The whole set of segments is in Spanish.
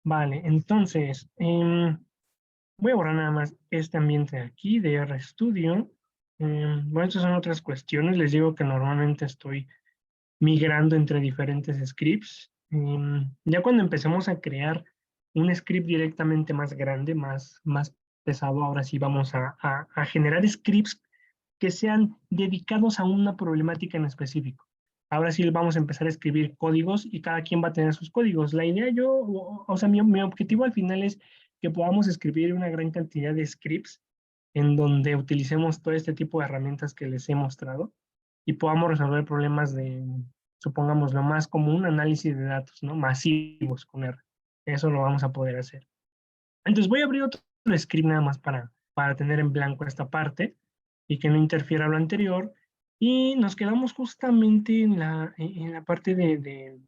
Vale, entonces, voy a borrar nada más este ambiente de aquí, de RStudio. Bueno, estas son otras cuestiones. Les digo que normalmente estoy migrando entre diferentes scripts. Ya cuando empecemos a crear un script directamente más grande, más pesado, ahora sí vamos a generar scripts que sean dedicados a una problemática en específico. Ahora sí vamos a empezar a escribir códigos y cada quien va a tener sus códigos. La idea o sea, mi objetivo al final es que podamos escribir una gran cantidad de scripts en donde utilicemos todo este tipo de herramientas que les he mostrado y podamos resolver problemas de, supongamos, lo más común, análisis de datos, ¿no? Masivos con R. Eso lo vamos a poder hacer. Entonces voy a abrir otro script nada más para tener en blanco esta parte y que no interfiera lo anterior. Y nos quedamos justamente en la parte de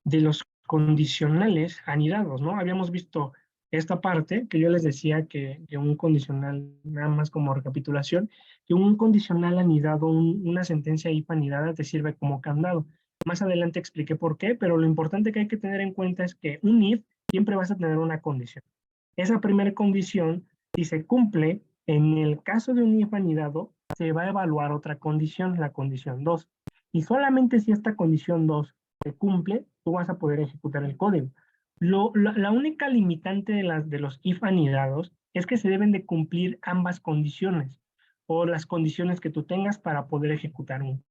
los condicionales anidados, ¿no? Habíamos visto esta parte que yo les decía que un condicional, nada más como recapitulación, que un condicional anidado, una sentencia if anidada te sirve como candado. Más adelante expliqué por qué, pero lo importante que hay que tener en cuenta es que un if siempre vas a tener una condición. Esa primera condición, si se cumple, en el caso de un if anidado, se va a evaluar otra condición, la condición 2. Y solamente si esta condición 2 se cumple, tú vas a poder ejecutar el código. La única limitante de los if anidados es que se deben de cumplir ambas condiciones o las condiciones que tú tengas para poder ejecutar un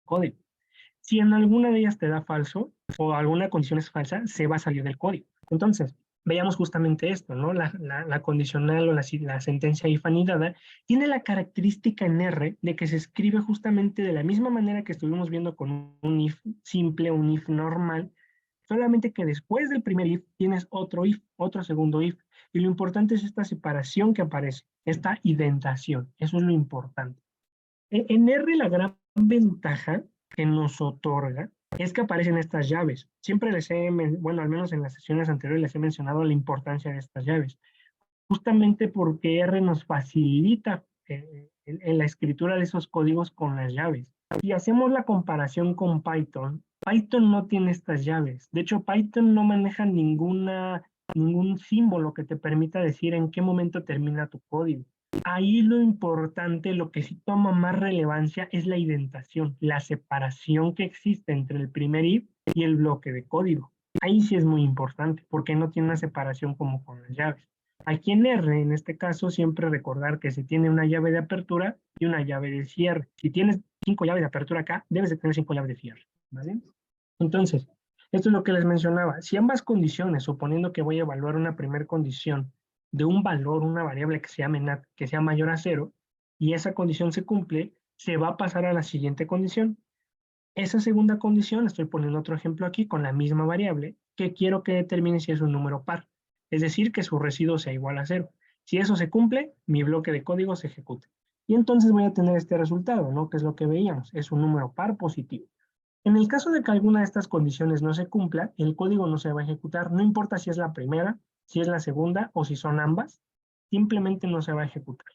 código. Si en alguna de ellas te da falso o alguna condición es falsa, se va a salir del código. Entonces, veamos justamente esto, ¿no? La condicional o la sentencia if anidada tiene la característica en R de que se escribe justamente de la misma manera que estuvimos viendo con un if simple, un if normal, solamente que después del primer if tienes otro if, otro segundo if. Y lo importante es esta separación que aparece, esta indentación. Eso es lo importante. En R la gran ventaja que nos otorga es que aparecen estas llaves. Siempre les he, bueno, al menos en las sesiones anteriores les he mencionado la importancia de estas llaves, justamente porque R nos facilita en la escritura de esos códigos con las llaves. Si hacemos la comparación con Python, Python no tiene estas llaves. De hecho, Python no maneja ningún símbolo que te permita decir en qué momento termina tu código. Ahí lo importante, lo que sí toma más relevancia es la indentación, la separación que existe entre el primer if y el bloque de código. Ahí sí es muy importante, porque no tiene una separación como con las llaves. Aquí en R, en este caso, siempre recordar que se tiene una llave de apertura y una llave de cierre. Si tienes 5 llaves de apertura acá, debes de tener 5 llaves de cierre, ¿vale? Entonces, esto es lo que les mencionaba. Si ambas condiciones, suponiendo que voy a evaluar una primera condición de un valor, una variable que se llame NAT, que sea mayor a 0, y esa condición se cumple, se va a pasar a la siguiente condición. Esa segunda condición, estoy poniendo otro ejemplo aquí con la misma variable, que quiero que determine si es un número par, es decir, que su residuo sea igual a 0. Si eso se cumple, mi bloque de código se ejecuta. Y entonces voy a tener este resultado, ¿no? Que es lo que veíamos, es un número par positivo. En el caso de que alguna de estas condiciones no se cumpla, el código no se va a ejecutar, no importa si es la primera, si es la segunda o si son ambas, simplemente no se va a ejecutar.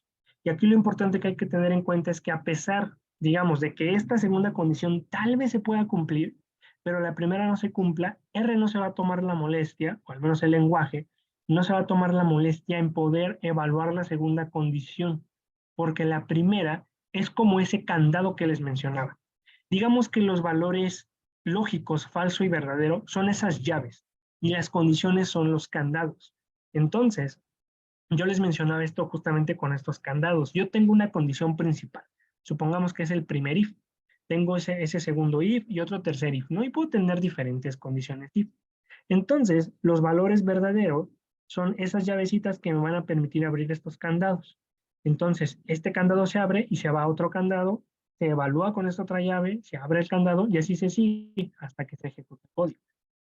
Y aquí lo importante que hay que tener en cuenta es que a pesar, digamos, de que esta segunda condición tal vez se pueda cumplir, pero la primera no se cumpla, R no se va a tomar la molestia, o al menos el lenguaje, no se va a tomar la molestia en poder evaluar la segunda condición, porque la primera es como ese candado que les mencionaba. Digamos que los valores lógicos, falso y verdadero, son esas llaves y las condiciones son los candados. Entonces, yo les mencionaba esto justamente con estos candados. Yo tengo una condición principal. Supongamos que es el primer if. Tengo ese segundo if y otro tercer if, ¿no? Y puedo tener diferentes condiciones if. Entonces, los valores verdaderos son esas llavecitas que me van a permitir abrir estos candados. Entonces, este candado se abre y se va a otro candado, se evalúa con esta otra llave, se abre el candado y así se sigue hasta que se ejecuta el código.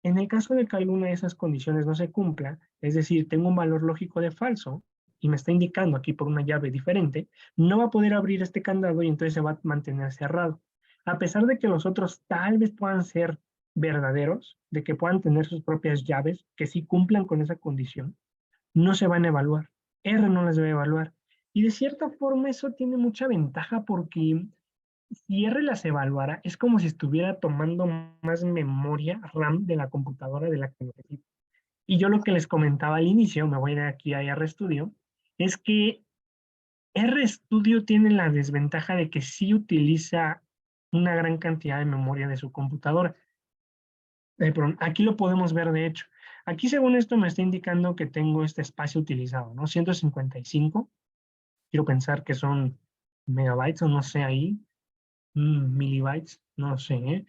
En el caso de que alguna de esas condiciones no se cumpla, es decir, tengo un valor lógico de falso y me está indicando aquí por una llave diferente, no va a poder abrir este candado y entonces se va a mantener cerrado. A pesar de que los otros tal vez puedan ser verdaderos, de que puedan tener sus propias llaves, que sí cumplan con esa condición, no se van a evaluar. R no las debe evaluar. Y de cierta forma eso tiene mucha ventaja porque si R las evaluara, es como si estuviera tomando más memoria RAM de la computadora de la que necesito. Y yo lo que les comentaba al inicio, me voy de aquí a RStudio, es que RStudio tiene la desventaja de que sí utiliza una gran cantidad de memoria de su computadora. Perdón, aquí lo podemos ver de hecho. Aquí según esto me está indicando que tengo este espacio utilizado, ¿no? 155. Quiero pensar que son megabytes o no sé ahí. Milibytes, no sé, ¿eh?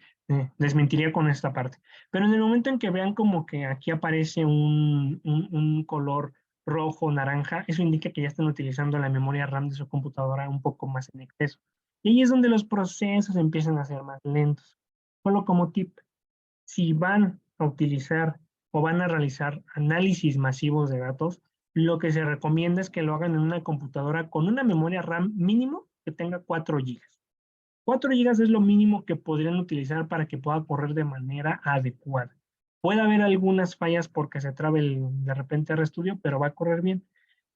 Les mentiría con esta parte. Pero en el momento en que vean como que aquí aparece un color rojo, naranja, eso indica que ya están utilizando la memoria RAM de su computadora un poco más en exceso. Y ahí es donde los procesos empiezan a ser más lentos. Solo como tip, si van a utilizar o van a realizar análisis masivos de datos, lo que se recomienda es que lo hagan en una computadora con una memoria RAM mínimo que tenga 4 gigas. 4 gigas es lo mínimo que podrían utilizar para que pueda correr de manera adecuada. Puede haber algunas fallas porque se trabe de repente RStudio, pero va a correr bien.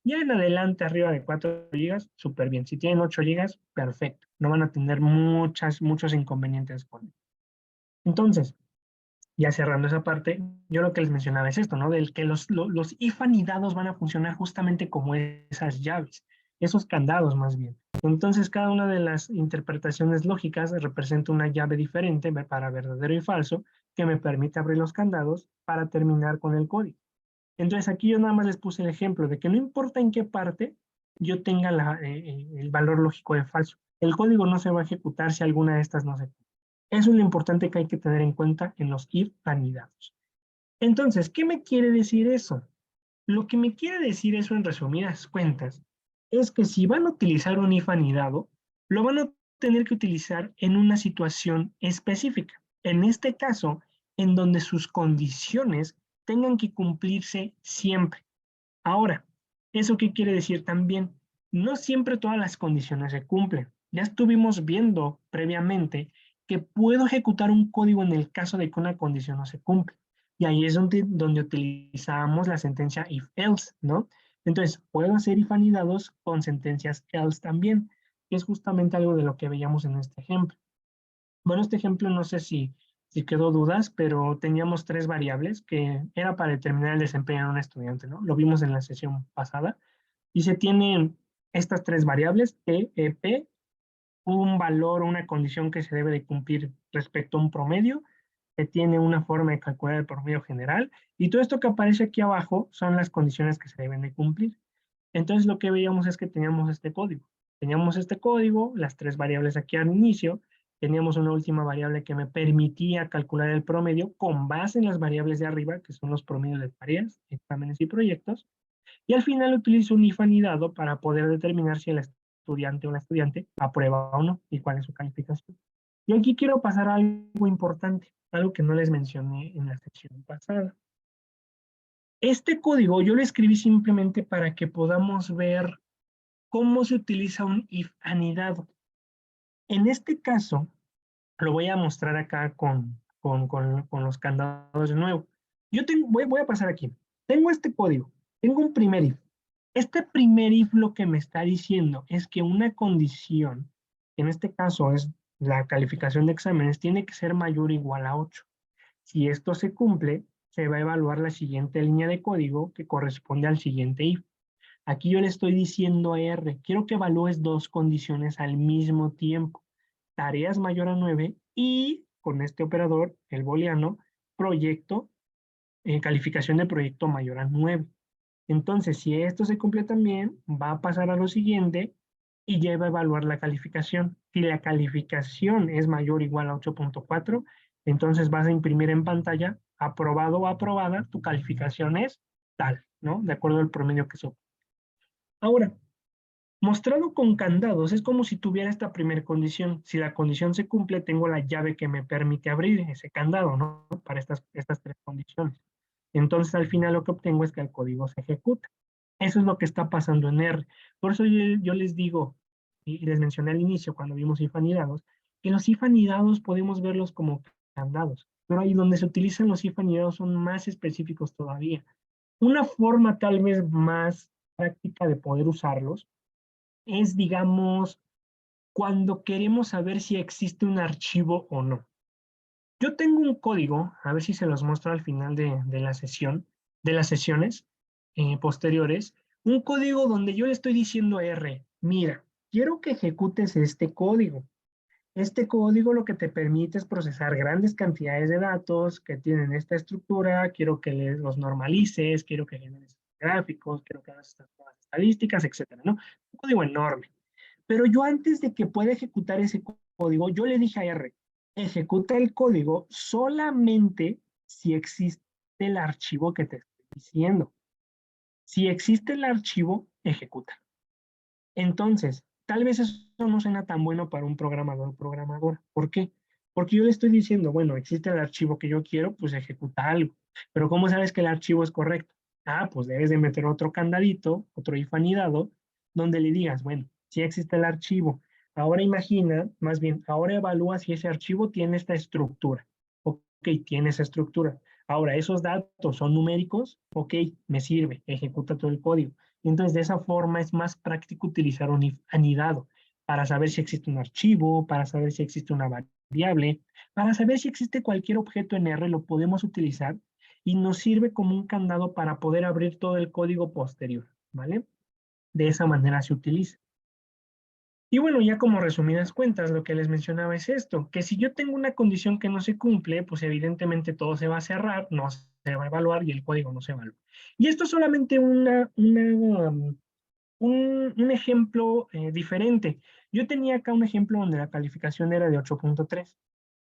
Ya en adelante, arriba de 4 gigas, súper bien. Si tienen 8 gigas, perfecto. No van a tener muchos inconvenientes con él. Entonces, ya cerrando esa parte, yo lo que les mencionaba es esto, ¿no? Del que los if anidados van a funcionar justamente como esas llaves, esos candados más bien. Entonces, cada una de las interpretaciones lógicas representa una llave diferente para verdadero y falso que me permite abrir los candados para terminar con el código. Entonces, aquí yo nada más les puse el ejemplo de que no importa en qué parte yo tenga el valor lógico de falso. El código no se va a ejecutar si alguna de estas no se. Eso es lo importante que hay que tener en cuenta en los if anidados. Entonces, ¿qué me quiere decir eso? Lo que me quiere decir eso en resumidas cuentas es que si van a utilizar un if anidado, lo van a tener que utilizar en una situación específica. En este caso, en donde sus condiciones tengan que cumplirse siempre. Ahora, ¿eso qué quiere decir también? No siempre todas las condiciones se cumplen. Ya estuvimos viendo previamente que puedo ejecutar un código en el caso de que una condición no se cumple. Y ahí es donde utilizamos la sentencia if-else, ¿no? Entonces, puedo hacer if anidados con sentencias else también, que es justamente algo de lo que veíamos en este ejemplo. Bueno, este ejemplo no sé si quedó dudas, pero teníamos 3 variables que era para determinar el desempeño de un estudiante, ¿no? Lo vimos en la sesión pasada. Y se tienen estas 3 variables, T, E, P, un valor o una condición que se debe de cumplir respecto a un promedio, que tiene una forma de calcular el promedio general, y todo esto que aparece aquí abajo son las condiciones que se deben de cumplir. Entonces lo que veíamos es que teníamos este código. Teníamos este código, las 3 variables aquí al inicio, teníamos una última variable que me permitía calcular el promedio con base en las variables de arriba, que son los promedios de tareas, exámenes y proyectos, y al final utilizo un if anidado para poder determinar si el estudiante o la estudiante aprueba o no y cuál es su calificación. Y aquí quiero pasar a algo importante, algo que no les mencioné en la sección pasada. Este código yo lo escribí simplemente para que podamos ver cómo se utiliza un if anidado. En este caso, lo voy a mostrar acá con los candados de nuevo. Voy a pasar aquí. Tengo este código, tengo un primer if. Este primer if lo que me está diciendo es que una condición, en este caso es la calificación de exámenes, tiene que ser mayor o igual a 8. Si esto se cumple, se va a evaluar la siguiente línea de código que corresponde al siguiente if. Aquí yo le estoy diciendo a R, quiero que evalúes 2 condiciones al mismo tiempo. Tareas mayor a 9 y con este operador, el booleano, proyecto, calificación de proyecto mayor a 9. Entonces, si esto se cumple también, va a pasar a lo siguiente y ya va a evaluar la calificación. Si la calificación es mayor o igual a 8.4, entonces vas a imprimir en pantalla, aprobado o aprobada, tu calificación es tal, ¿no? De acuerdo al promedio que se. Ahora, mostrado con candados, es como si tuviera esta primera condición. Si la condición se cumple, tengo la llave que me permite abrir ese candado, ¿no? Para estas 3 condiciones. Entonces, al final lo que obtengo es que el código se ejecuta. Eso es lo que está pasando en R. Por eso yo les digo, y les mencioné al inicio cuando vimos if anidados, que los if anidados podemos verlos como candados, pero ahí donde se utilizan los if anidados son más específicos todavía. Una forma tal vez más práctica de poder usarlos es, digamos, cuando queremos saber si existe un archivo o no. Yo tengo un código, a ver si se los muestro al final de la sesión, de las sesiones posteriores, un código donde yo le estoy diciendo a R, mira, quiero que ejecutes este código. Este código lo que te permite es procesar grandes cantidades de datos que tienen esta estructura, quiero que los normalices, quiero que generes gráficos, quiero que hagas estas pruebas estadísticas, etcétera, ¿no? Un código enorme. Pero yo antes de que pueda ejecutar ese código, yo le dije a R, ejecuta el código solamente si existe el archivo que te estoy diciendo. Si existe el archivo, ejecuta. Entonces, tal vez eso no suena tan bueno para un programador o programadora. ¿Por qué? Porque yo le estoy diciendo, bueno, existe el archivo que yo quiero, pues ejecuta algo. Pero ¿cómo sabes que el archivo es correcto? Ah, pues debes de meter otro candadito, otro if anidado, donde le digas, bueno, si existe el archivo. Ahora imagina, más bien, ahora evalúa si ese archivo tiene esta estructura. Ok, tiene esa estructura. Ahora, ¿esos datos son numéricos? Ok, me sirve, ejecuta todo el código. Entonces, de esa forma es más práctico utilizar un if anidado para saber si existe un archivo, para saber si existe una variable, para saber si existe cualquier objeto en R, lo podemos utilizar y nos sirve como un candado para poder abrir todo el código posterior, ¿vale? De esa manera se utiliza. Y bueno, ya como resumidas cuentas, lo que les mencionaba es esto, que si yo tengo una condición que no se cumple, pues evidentemente todo se va a cerrar, no se va a evaluar y el código no se evalúa. Y esto es solamente un ejemplo diferente. Yo tenía acá un ejemplo donde la calificación era de 8.3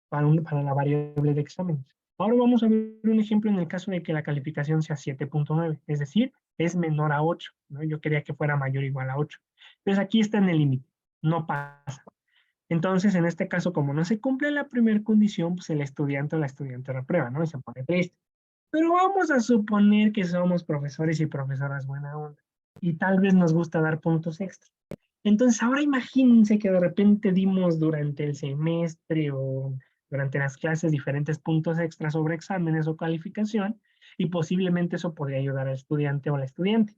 para la variable de exámenes. Ahora vamos a ver un ejemplo en el caso de que la calificación sea 7.9, es decir, es menor a 8, ¿no? Yo quería que fuera mayor o igual a 8. Entonces aquí está en el límite, no pasa. Entonces, en este caso, como no se cumple la primera condición, pues el estudiante o la estudiante reprueba, ¿no? Y se pone triste. Pero vamos a suponer que somos profesores y profesoras buena onda. Y tal vez nos gusta dar puntos extra. Entonces, ahora imagínense que de repente dimos durante el semestre o durante las clases diferentes puntos extra sobre exámenes o calificación y posiblemente eso podría ayudar al estudiante o la estudiante.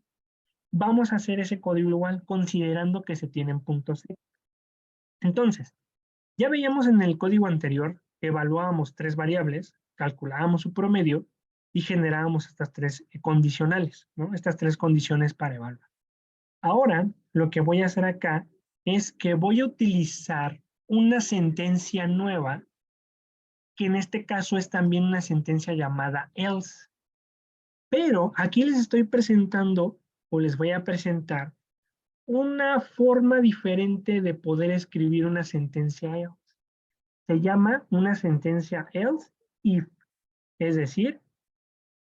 Vamos a hacer ese código igual considerando que se tienen puntos extra. Entonces, ya veíamos en el código anterior que evaluábamos tres variables, calculábamos su promedio y generábamos estas tres condicionales, ¿no? Estas tres condiciones para evaluar. Ahora, lo que voy a hacer acá es que voy a utilizar una sentencia nueva, que en este caso es también una sentencia llamada else. Pero aquí les estoy presentando, o les voy a presentar, una forma diferente de poder escribir una sentencia else. Se llama una sentencia else if, es decir,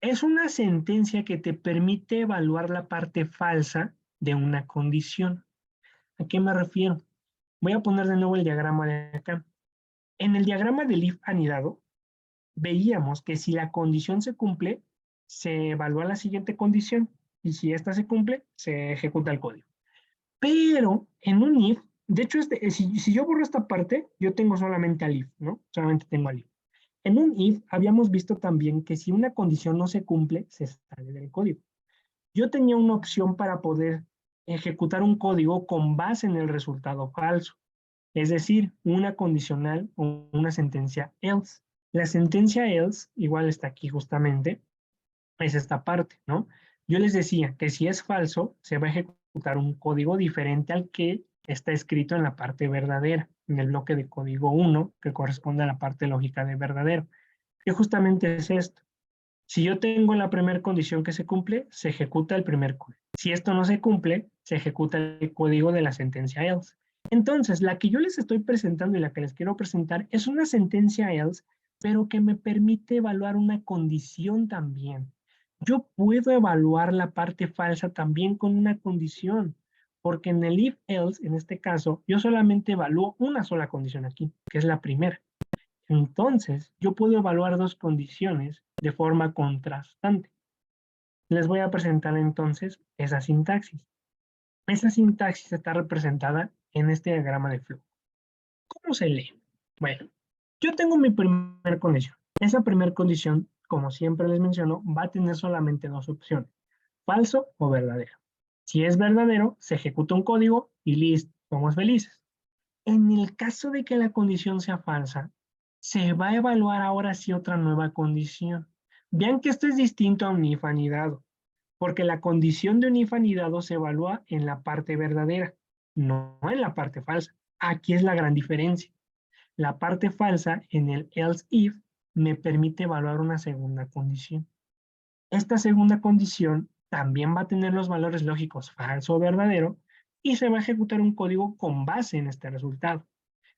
es una sentencia que te permite evaluar la parte falsa de una condición. ¿A qué me refiero? Voy a poner de nuevo el diagrama de acá. En el diagrama del if anidado, veíamos que si la condición se cumple, se evalúa la siguiente condición y si esta se cumple, se ejecuta el código. Pero en un if, de hecho, si yo borro esta parte, yo tengo solamente al if, ¿no? Solamente tengo al if. En un if habíamos visto también que si una condición no se cumple, se sale del código. Yo tenía una opción para poder ejecutar un código con base en el resultado falso, es decir, una condicional o una sentencia else. La sentencia else, igual está aquí justamente, es esta parte, ¿no? Yo les decía que si es falso, se va a ejecutar un código diferente al que está escrito en la parte verdadera, en el bloque de código 1, que corresponde a la parte lógica de verdadero, que justamente es esto. Si yo tengo la primera condición que se cumple, se ejecuta el primer código. Si esto no se cumple, se ejecuta el código de la sentencia else. Entonces, la que yo les estoy presentando y la que les quiero presentar es una sentencia else, pero que me permite evaluar una condición también. Yo puedo evaluar la parte falsa también con una condición, porque en el if else, en este caso, yo solamente evalúo una sola condición aquí, que es la primera. Entonces, yo puedo evaluar dos condiciones de forma contrastante. Les voy a presentar entonces esa sintaxis. Esa sintaxis está representada en este diagrama de flujo. ¿Cómo se lee? Bueno, yo tengo mi primera condición. Esa primera condición, como siempre les menciono, va a tener solamente dos opciones, falso o verdadero. Si es verdadero, se ejecuta un código y listo, somos felices. En el caso de que la condición sea falsa, se va a evaluar ahora sí otra nueva condición. Vean que esto es distinto a un if anidado, porque la condición de un if anidado se evalúa en la parte verdadera, no en la parte falsa. Aquí es la gran diferencia. La parte falsa en el else if me permite evaluar una segunda condición. Esta segunda condición también va a tener los valores lógicos falso o verdadero y se va a ejecutar un código con base en este resultado.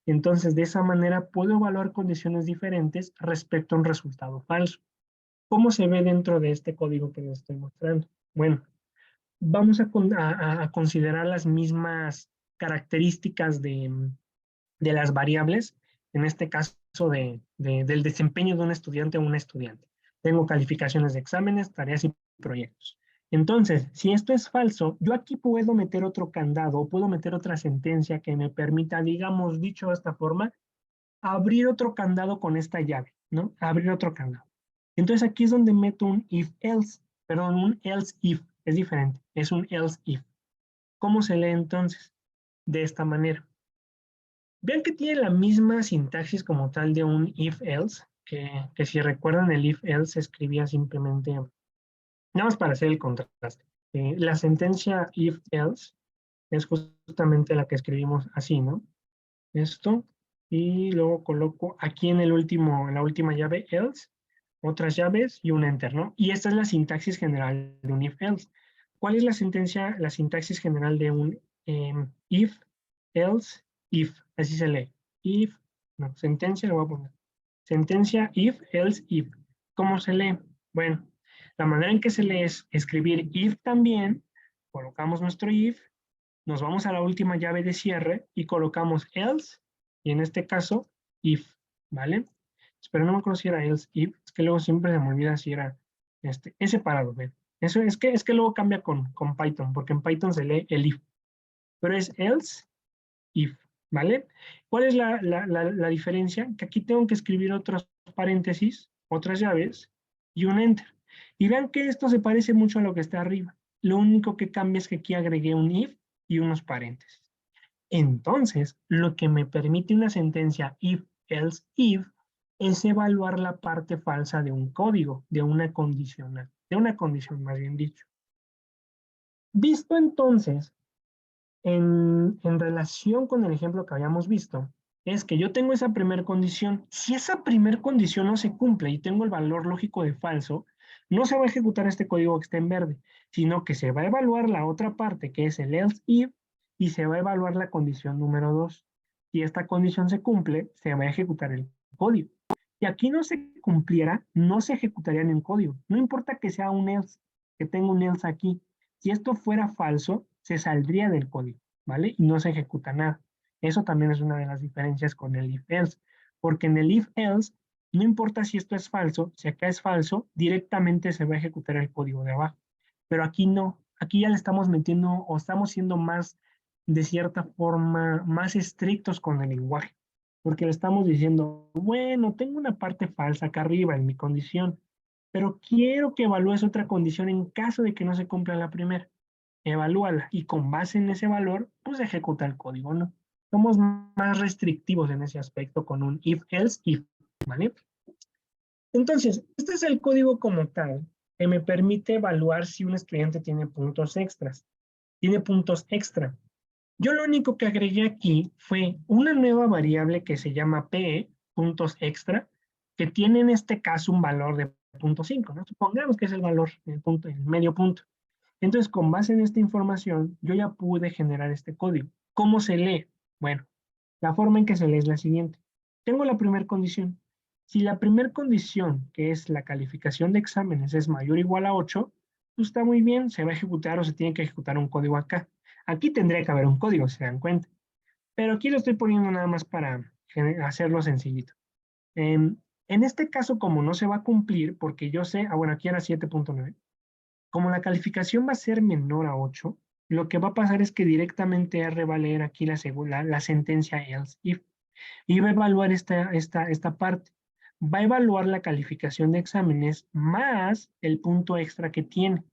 Entonces, de esa manera puedo evaluar condiciones diferentes respecto a un resultado falso. ¿Cómo se ve dentro de este código que les estoy mostrando? Bueno, vamos a considerar las mismas características de las variables, en este caso del desempeño de un estudiante o una estudiante. Tengo calificaciones de exámenes, tareas y proyectos. Entonces, si esto es falso, yo aquí puedo meter otro candado, puedo meter otra sentencia que me permita, digamos, dicho de esta forma, abrir otro candado con esta llave, ¿no? Abrir otro candado. Entonces aquí es donde meto un if else, perdón, un else if, es diferente, es un else if. ¿Cómo se lee entonces? De esta manera. Vean que tiene la misma sintaxis como tal de un if else, que si recuerdan el if else se escribía simplemente, nada más para hacer el contraste. La sentencia if else es justamente la que escribimos así, ¿no? Esto, y luego coloco aquí en la última llave else, otras llaves y un enter, ¿no? Y esta es la sintaxis general de un if else. ¿Cuál es la sintaxis general de un if, else, if? Así se lee. If, no, sentencia, lo voy a poner. Sentencia if, else, if. ¿Cómo se lee? Bueno, la manera en que se lee es escribir if también, colocamos nuestro if, nos vamos a la última llave de cierre y colocamos else, y en este caso, if, ¿vale? Pero no me acuerdo si era else, if, es que luego siempre se me olvida si era es separado, ¿ven? Eso es que luego cambia con Python, porque en Python se lee el if, pero es else, if, ¿vale? ¿Cuál es la diferencia? Que aquí tengo que escribir otros paréntesis, otras llaves y un enter. Y vean que esto se parece mucho a lo que está arriba. Lo único que cambia es que aquí agregué un if y unos paréntesis. Entonces, lo que me permite una sentencia if, else, if, es evaluar la parte falsa de un código, de una condicional, de una condición más bien dicho. Visto entonces en relación con el ejemplo que habíamos visto, es que yo tengo esa primera condición. Si esa primera condición no se cumple y tengo el valor lógico de falso, no se va a ejecutar este código que está en verde, sino que se va a evaluar la otra parte, que es el else if, y se va a evaluar la condición número 2. Si esta condición se cumple, se va a ejecutar el código. Si aquí no se cumpliera, no se ejecutaría ningún código. No importa que sea un else, que tenga un else aquí. Si esto fuera falso, se saldría del código, ¿vale? Y no se ejecuta nada. Eso también es una de las diferencias con el if-else, porque en el if-else, no importa si esto es falso, si acá es falso, directamente se va a ejecutar el código de abajo. Pero aquí no, aquí ya le estamos metiendo o estamos siendo más, de cierta forma, más estrictos con el lenguaje, porque le estamos diciendo, bueno, tengo una parte falsa acá arriba en mi condición, pero quiero que evalúes otra condición en caso de que no se cumpla la primera. Evalúala y con base en ese valor, pues ejecuta el código, ¿no? Somos más restrictivos en ese aspecto con un if, else, if, ¿vale? Entonces, este es el código como tal que me permite evaluar si un estudiante tiene puntos extras. Tiene puntos extra. Yo lo único que agregué aquí fue una nueva variable que se llama PE, puntos extra, que tiene en este caso un valor de 0.5, ¿no? Supongamos que es el valor, el medio punto. Entonces, con base en esta información, yo ya pude generar este código. ¿Cómo se lee? Bueno, la forma en que se lee es la siguiente. Tengo la primera condición. Si la primera condición, que es la calificación de exámenes, es mayor o igual a 8, pues está muy bien, se va a ejecutar o se tiene que ejecutar un código acá. Aquí tendría que haber un código, si se dan cuenta. Pero aquí lo estoy poniendo nada más para hacerlo sencillito. En este caso, como no se va a cumplir, porque yo sé, bueno, aquí era 7.9, como la calificación va a ser menor a 8, lo que va a pasar es que directamente R va a leer aquí la sentencia else if y va a evaluar esta parte. Va a evaluar la calificación de exámenes más el punto extra que tiene.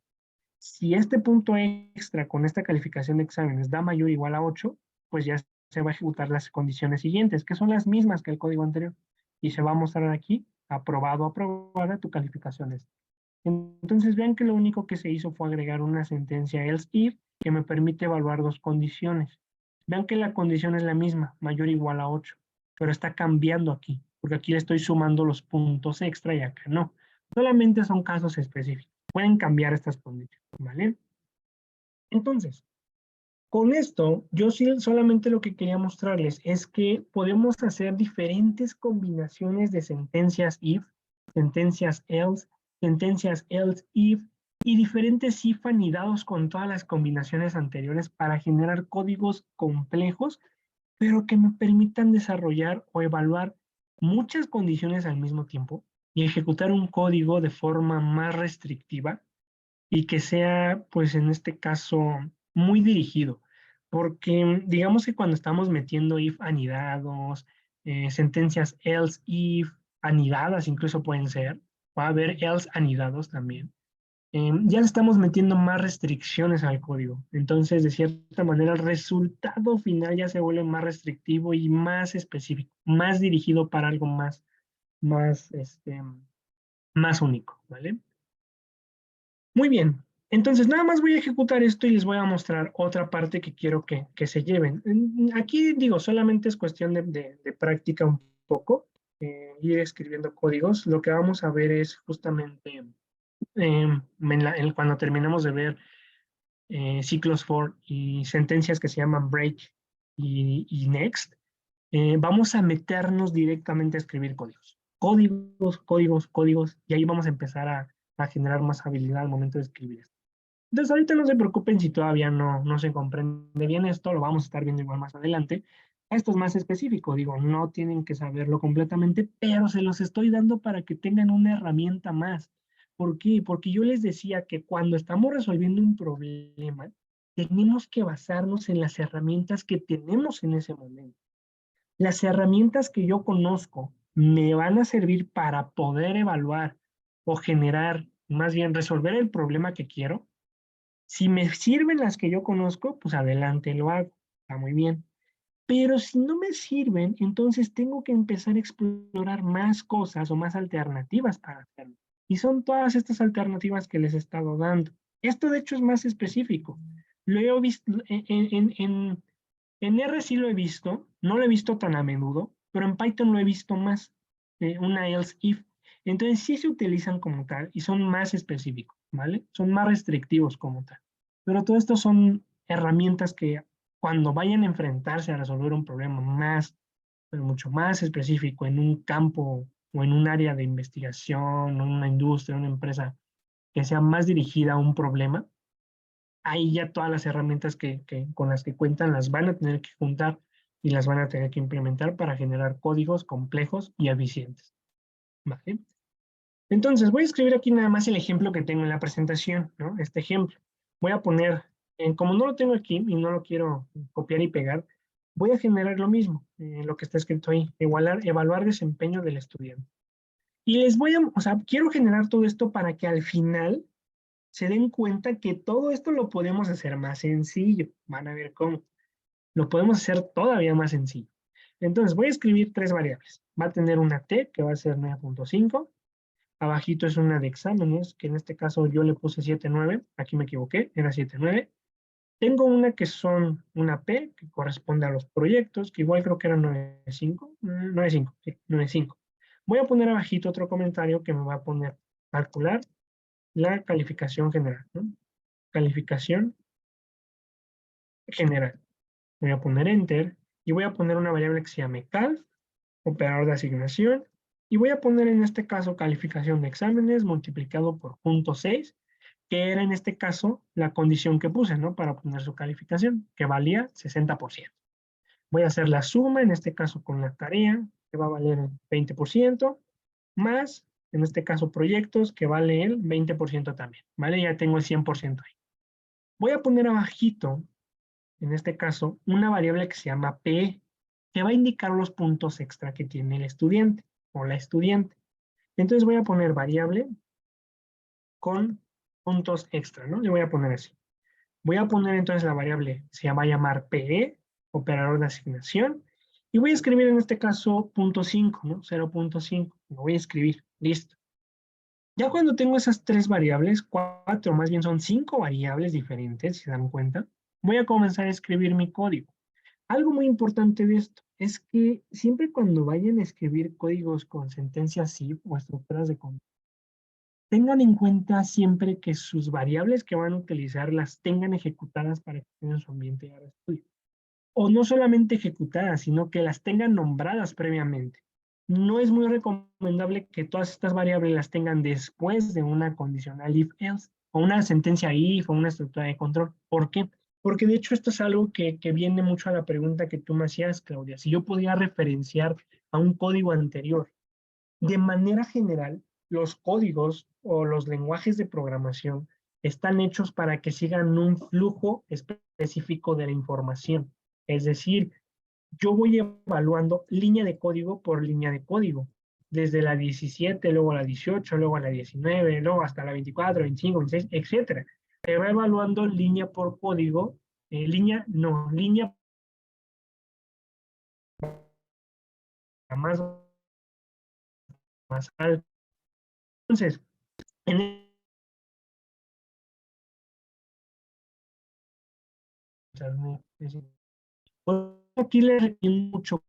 Si este punto extra con esta calificación de exámenes da mayor o igual a 8, pues ya se va a ejecutar las condiciones siguientes, que son las mismas que el código anterior. Y se va a mostrar aquí, aprobado, aprobada, tu calificación es. Entonces vean que lo único que se hizo fue agregar una sentencia else if que me permite evaluar dos condiciones. Vean que la condición es la misma, mayor o igual a 8, pero está cambiando aquí, porque aquí le estoy sumando los puntos extra y acá no. Solamente son casos específicos. Pueden cambiar estas condiciones, ¿vale? Entonces, con esto, yo sí solamente lo que quería mostrarles es que podemos hacer diferentes combinaciones de sentencias if, sentencias else if, y diferentes if anidados con todas las combinaciones anteriores para generar códigos complejos, pero que me permitan desarrollar o evaluar muchas condiciones al mismo tiempo y ejecutar un código de forma más restrictiva y que sea, pues en este caso, muy dirigido. Porque digamos que cuando estamos metiendo if anidados, sentencias else if anidadas incluso pueden ser, va a haber else anidados también, ya le estamos metiendo más restricciones al código. Entonces, de cierta manera, el resultado final ya se vuelve más restrictivo y más específico, más dirigido para algo más único, ¿vale? Muy bien. Entonces, nada más voy a ejecutar esto y les voy a mostrar otra parte que quiero que se lleven. Aquí digo, solamente es cuestión de práctica un poco, ir escribiendo códigos. Lo que vamos a ver es justamente cuando terminemos de ver ciclos for y sentencias que se llaman break y next, vamos a meternos directamente a escribir códigos. Códigos, códigos, códigos, y ahí vamos a empezar a generar más habilidad al momento de escribir esto. Entonces, ahorita no se preocupen si todavía no se comprende bien esto, lo vamos a estar viendo igual más adelante. Esto es más específico, digo, no tienen que saberlo completamente, pero se los estoy dando para que tengan una herramienta más. ¿Por qué? Porque yo les decía que cuando estamos resolviendo un problema, tenemos que basarnos en las herramientas que tenemos en ese momento. Las herramientas que yo conozco me van a servir para poder evaluar o generar, más bien resolver el problema que quiero. Si me sirven las que yo conozco, pues adelante lo hago, está muy bien. Pero si no me sirven, entonces tengo que empezar a explorar más cosas o más alternativas para hacerlo. Y son todas estas alternativas que les he estado dando. Esto de hecho es más específico. Lo he visto en R sí lo he visto, no lo he visto tan a menudo, pero en Python lo he visto más, una else if. Entonces sí se utilizan como tal y son más específicos, ¿vale? Son más restrictivos como tal. Pero todo esto son herramientas que cuando vayan a enfrentarse a resolver un problema más, pero mucho más específico en un campo o en un área de investigación, o en una industria, una empresa que sea más dirigida a un problema, ahí ya todas las herramientas con las que cuentan las van a tener que juntar y las van a tener que implementar para generar códigos complejos y eficientes. ¿Vale? Entonces, voy a escribir aquí nada más el ejemplo que tengo en la presentación, ¿no? Este ejemplo. Voy a poner, como no lo tengo aquí y no lo quiero copiar y pegar, voy a generar lo mismo, lo que está escrito ahí, evaluar desempeño del estudiante. Y o sea, quiero generar todo esto para que al final se den cuenta que todo esto lo podemos hacer más sencillo. Van a ver cómo. Lo podemos hacer todavía más sencillo. Entonces voy a escribir tres variables. Va a tener una t que va a ser 9.5. Abajito es una de exámenes, que en este caso yo le puse 7.9. Aquí me equivoqué, era 7.9. Tengo una que son una p, que corresponde a los proyectos, que igual creo que era 9.5. 9.5, sí, 9.5. Voy a poner abajito otro comentario que me va a poner calcular la calificación general, ¿no? Calificación general. Voy a poner enter y voy a poner una variable que se llame cal, operador de asignación, y voy a poner en este caso calificación de exámenes multiplicado por 0.6, que era en este caso la condición que puse, ¿no? Para poner su calificación, que valía 60%. Voy a hacer la suma, en este caso con la tarea, que va a valer el 20%, más, en este caso proyectos, que vale el 20% también, ¿vale? Ya tengo el 100% ahí. Voy a poner abajito, en este caso, una variable que se llama P, que va a indicar los puntos extra que tiene el estudiante o la estudiante. Entonces voy a poner variable con puntos extra, ¿no? Le voy a poner así. Voy a poner entonces la variable, se va a llamar PE, operador de asignación, y voy a escribir en este caso punto 5, ¿no? 0.5, lo voy a escribir, listo. Ya cuando tengo esas tres variables, cuatro, más bien son cinco variables diferentes, si se dan cuenta, voy a comenzar a escribir mi código. Algo muy importante de esto es que siempre cuando vayan a escribir códigos con sentencias if o estructuras de control, tengan en cuenta siempre que sus variables que van a utilizar las tengan ejecutadas para que estén en su ambiente de RStudio. O no solamente ejecutadas, sino que las tengan nombradas previamente. No es muy recomendable que todas estas variables las tengan después de una condicional if-else, o una sentencia if, o una estructura de control. ¿Por qué? Porque de hecho esto es algo que viene mucho a la pregunta que tú me hacías, Claudia. Si yo podía referenciar a un código anterior. De manera general, los códigos o los lenguajes de programación están hechos para que sigan un flujo específico de la información. Es decir, yo voy evaluando línea de código por línea de código, desde la 17, luego a la 18, luego a la 19, luego hasta la 24, 25, 26, etcétera. Se va evaluando línea por código, línea más, más alta. Entonces, en aquí le recomiendo mucho.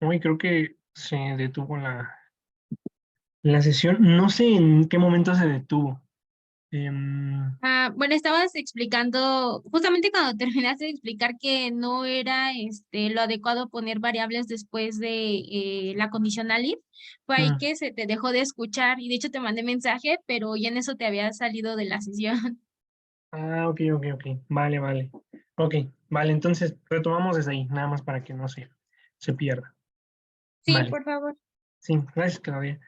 Hoy creo que se detuvo la sesión. No sé en qué momento se detuvo. Bueno, estabas explicando, justamente cuando terminaste de explicar que no era lo adecuado poner variables después de la conditional if, fue ahí mm, que se te dejó de escuchar y de hecho te mandé mensaje, pero ya en eso te había salido de la sesión. ok, ok, ok. Vale, vale. Ok, vale, entonces retomamos desde ahí, nada más para que no se pierda. Sí, Vale, por favor. sí, gracias, Claudia.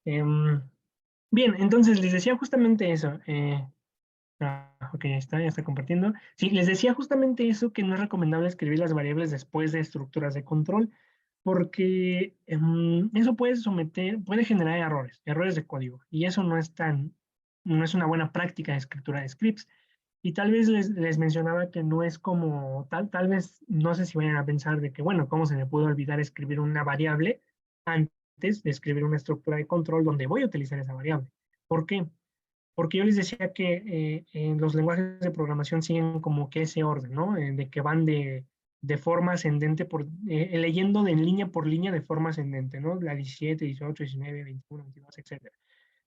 Em, bien, entonces les decía justamente eso. Ok, ya está compartiendo. Sí, les decía justamente eso, que no es recomendable escribir las variables después de estructuras de control, porque eso puede generar errores de código, y eso no es una buena práctica de escritura de scripts. Y tal vez les mencionaba que no es como, tal vez, no sé si vayan a pensar de que, bueno, ¿cómo se me puede olvidar escribir una variable antes de escribir una estructura de control donde voy a utilizar esa variable? ¿Por qué? Porque yo les decía que en los lenguajes de programación siguen como que ese orden, ¿no? De que van de forma ascendente, leyendo de línea por línea de forma ascendente, ¿no? La 17, 18, 19, 21, 22, etcétera.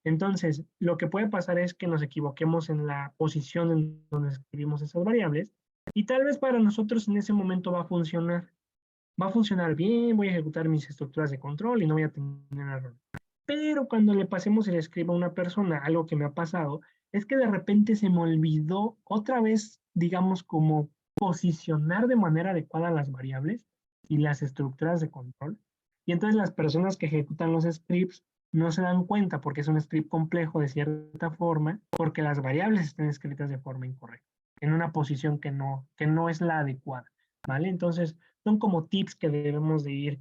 Entonces, lo que puede pasar es que nos equivoquemos en la posición en donde escribimos esas variables, y tal vez para nosotros en ese momento va a funcionar bien, voy a ejecutar mis estructuras de control y no voy a tener error. Pero cuando le pasemos el script a una persona, algo que me ha pasado, es que de repente se me olvidó otra vez, digamos, como posicionar de manera adecuada las variables y las estructuras de control. Y entonces las personas que ejecutan los scripts no se dan cuenta porque es un script complejo de cierta forma, porque las variables están escritas de forma incorrecta. en una posición que no es la adecuada, ¿vale? Entonces, son como tips que debemos de ir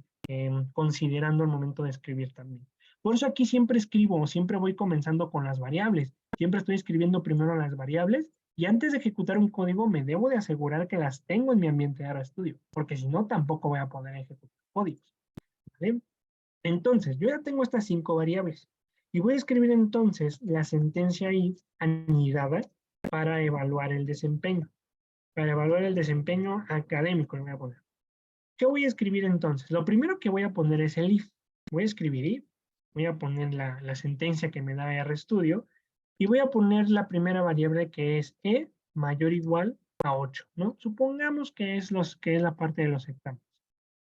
considerando al momento de escribir también. Por eso aquí siempre escribo, siempre voy comenzando con las variables. Siempre estoy escribiendo primero las variables y antes de ejecutar un código me debo de asegurar que las tengo en mi ambiente de RStudio, porque si no tampoco voy a poder ejecutar códigos, ¿vale? Entonces, yo ya tengo estas 5 variables y voy a escribir entonces la sentencia if anidada para evaluar el desempeño. Para evaluar el desempeño académico, le voy a poner. ¿Qué voy a escribir entonces? Lo primero que voy a poner es el if. Voy a escribir if, voy a poner la sentencia que me da RStudio y voy a poner la primera variable que es e mayor o igual a 8, ¿no? Supongamos que es la parte de los exámenes.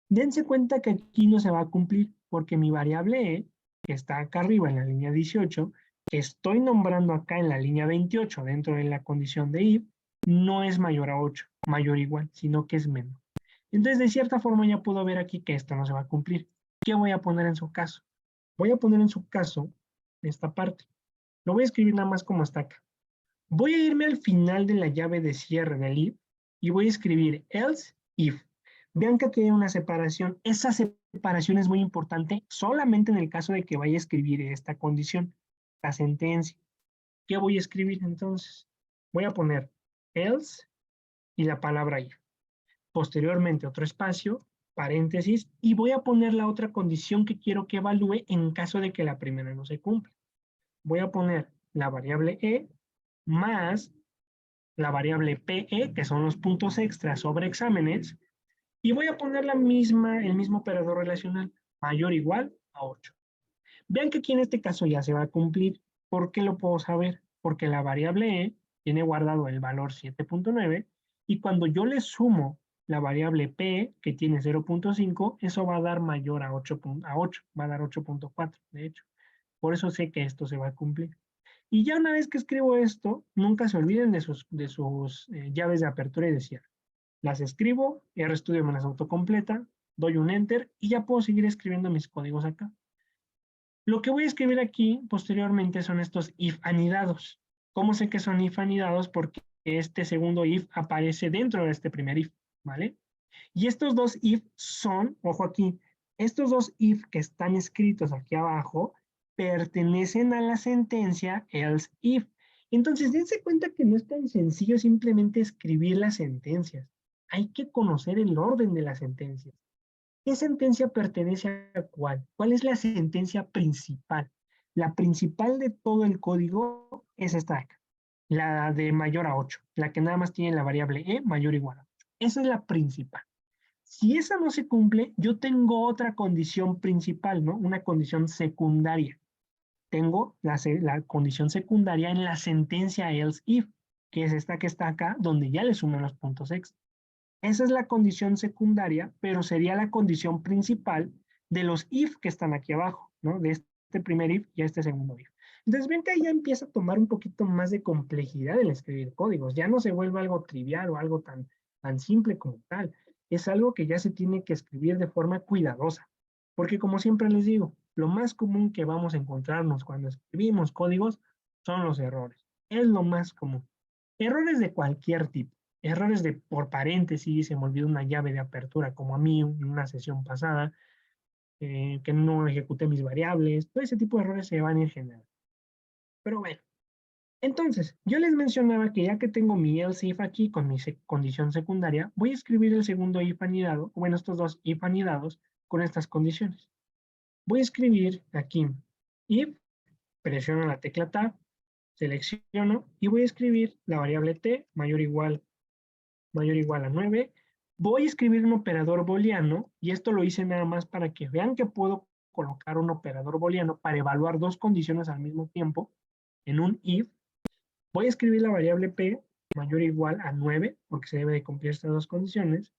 Dense cuenta que aquí no se va a cumplir porque mi variable e, que está acá arriba en la línea 18, que estoy nombrando acá en la línea 28 dentro de la condición de if, no es mayor a 8, mayor o igual, sino que es menor. Entonces, de cierta forma ya puedo ver aquí que esto no se va a cumplir. ¿Qué voy a poner en su caso? Voy a poner en su caso esta parte. Lo voy a escribir nada más como está acá. Voy a irme al final de la llave de cierre del if y voy a escribir else if. Vean que aquí hay una separación. Esa separación es muy importante solamente en el caso de que vaya a escribir esta condición, la sentencia. ¿Qué voy a escribir entonces? Voy a poner else y la palabra if. Posteriormente otro espacio, paréntesis, y voy a poner la otra condición que quiero que evalúe en caso de que la primera no se cumpla. Voy a poner la variable e más la variable PE, que son los puntos extras sobre exámenes, y voy a poner el mismo operador relacional, mayor o igual a 8. Vean que aquí en este caso ya se va a cumplir. ¿Por qué lo puedo saber? Porque la variable E tiene guardado el valor 7.9 y cuando yo le sumo la variable P, que tiene 0.5, eso va a dar mayor a 8, va a dar 8.4, de hecho. Por eso sé que esto se va a cumplir. Y ya una vez que escribo esto, nunca se olviden de sus llaves de apertura y de cierre. Las escribo, RStudio me las autocompleta, doy un enter y ya puedo seguir escribiendo mis códigos acá. Lo que voy a escribir aquí posteriormente son estos if anidados. ¿Cómo sé que son if anidados? Porque este segundo if aparece dentro de este primer if, ¿vale? Y estos dos if son, ojo aquí, estos dos if que están escritos aquí abajo pertenecen a la sentencia else if. Entonces, dense cuenta que no es tan sencillo simplemente escribir las sentencias. Hay que conocer el orden de las sentencias. ¿Qué sentencia pertenece a cuál? ¿Cuál es la sentencia principal? La principal de todo el código es esta de acá, la de mayor a 8, la que nada más tiene la variable e mayor o igual a 8. Esa es la principal. Si esa no se cumple, yo tengo otra condición principal, ¿no? Una condición secundaria. Tengo la condición secundaria en la sentencia else if, que es esta que está acá, donde ya le suman los puntos extra. Esa es la condición secundaria, pero sería la condición principal de los if que están aquí abajo, ¿no? De este primer if y este segundo if. Entonces ven que ahí ya empieza a tomar un poquito más de complejidad el escribir códigos. Ya no se vuelve algo trivial o algo tan simple como tal. Es algo que ya se tiene que escribir de forma cuidadosa. Porque como siempre les digo, lo más común que vamos a encontrarnos cuando escribimos códigos son los errores. Es lo más común. Errores de cualquier tipo. Errores de por paréntesis, se me olvidó una llave de apertura como a mí en una sesión pasada, que no ejecuté mis variables, todo ese tipo de errores se van a ir generando. Pero bueno, entonces, yo les mencionaba que ya que tengo mi else if aquí con mi condición secundaria, voy a escribir el segundo if anidado, bueno, estos dos if anidados con estas condiciones. Voy a escribir aquí if, presiono la tecla tab, selecciono y voy a escribir la variable t mayor o igual a 9. Voy a escribir un operador booleano y esto lo hice nada más para que vean que puedo colocar un operador booleano para evaluar dos condiciones al mismo tiempo en un if. Voy a escribir la variable p mayor o igual a 9 porque se debe de cumplir estas dos condiciones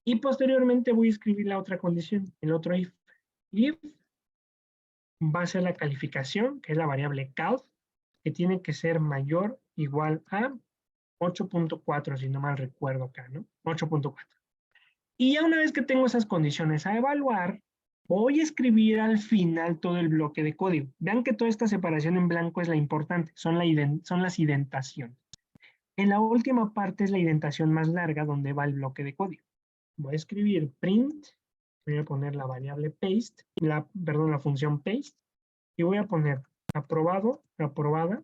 y posteriormente voy a escribir la otra condición, el otro if. If va a ser la calificación, que es la variable count, que tiene que ser mayor o igual a 8.4, si no mal recuerdo acá, ¿no? 8.4. Y ya una vez que tengo esas condiciones a evaluar, voy a escribir al final todo el bloque de código. Vean que toda esta separación en blanco es la importante, son las indentaciones. En la última parte es la indentación más larga donde va el bloque de código. Voy a escribir print, voy a poner la variable paste, perdón, la función paste, y voy a poner aprobado, aprobada,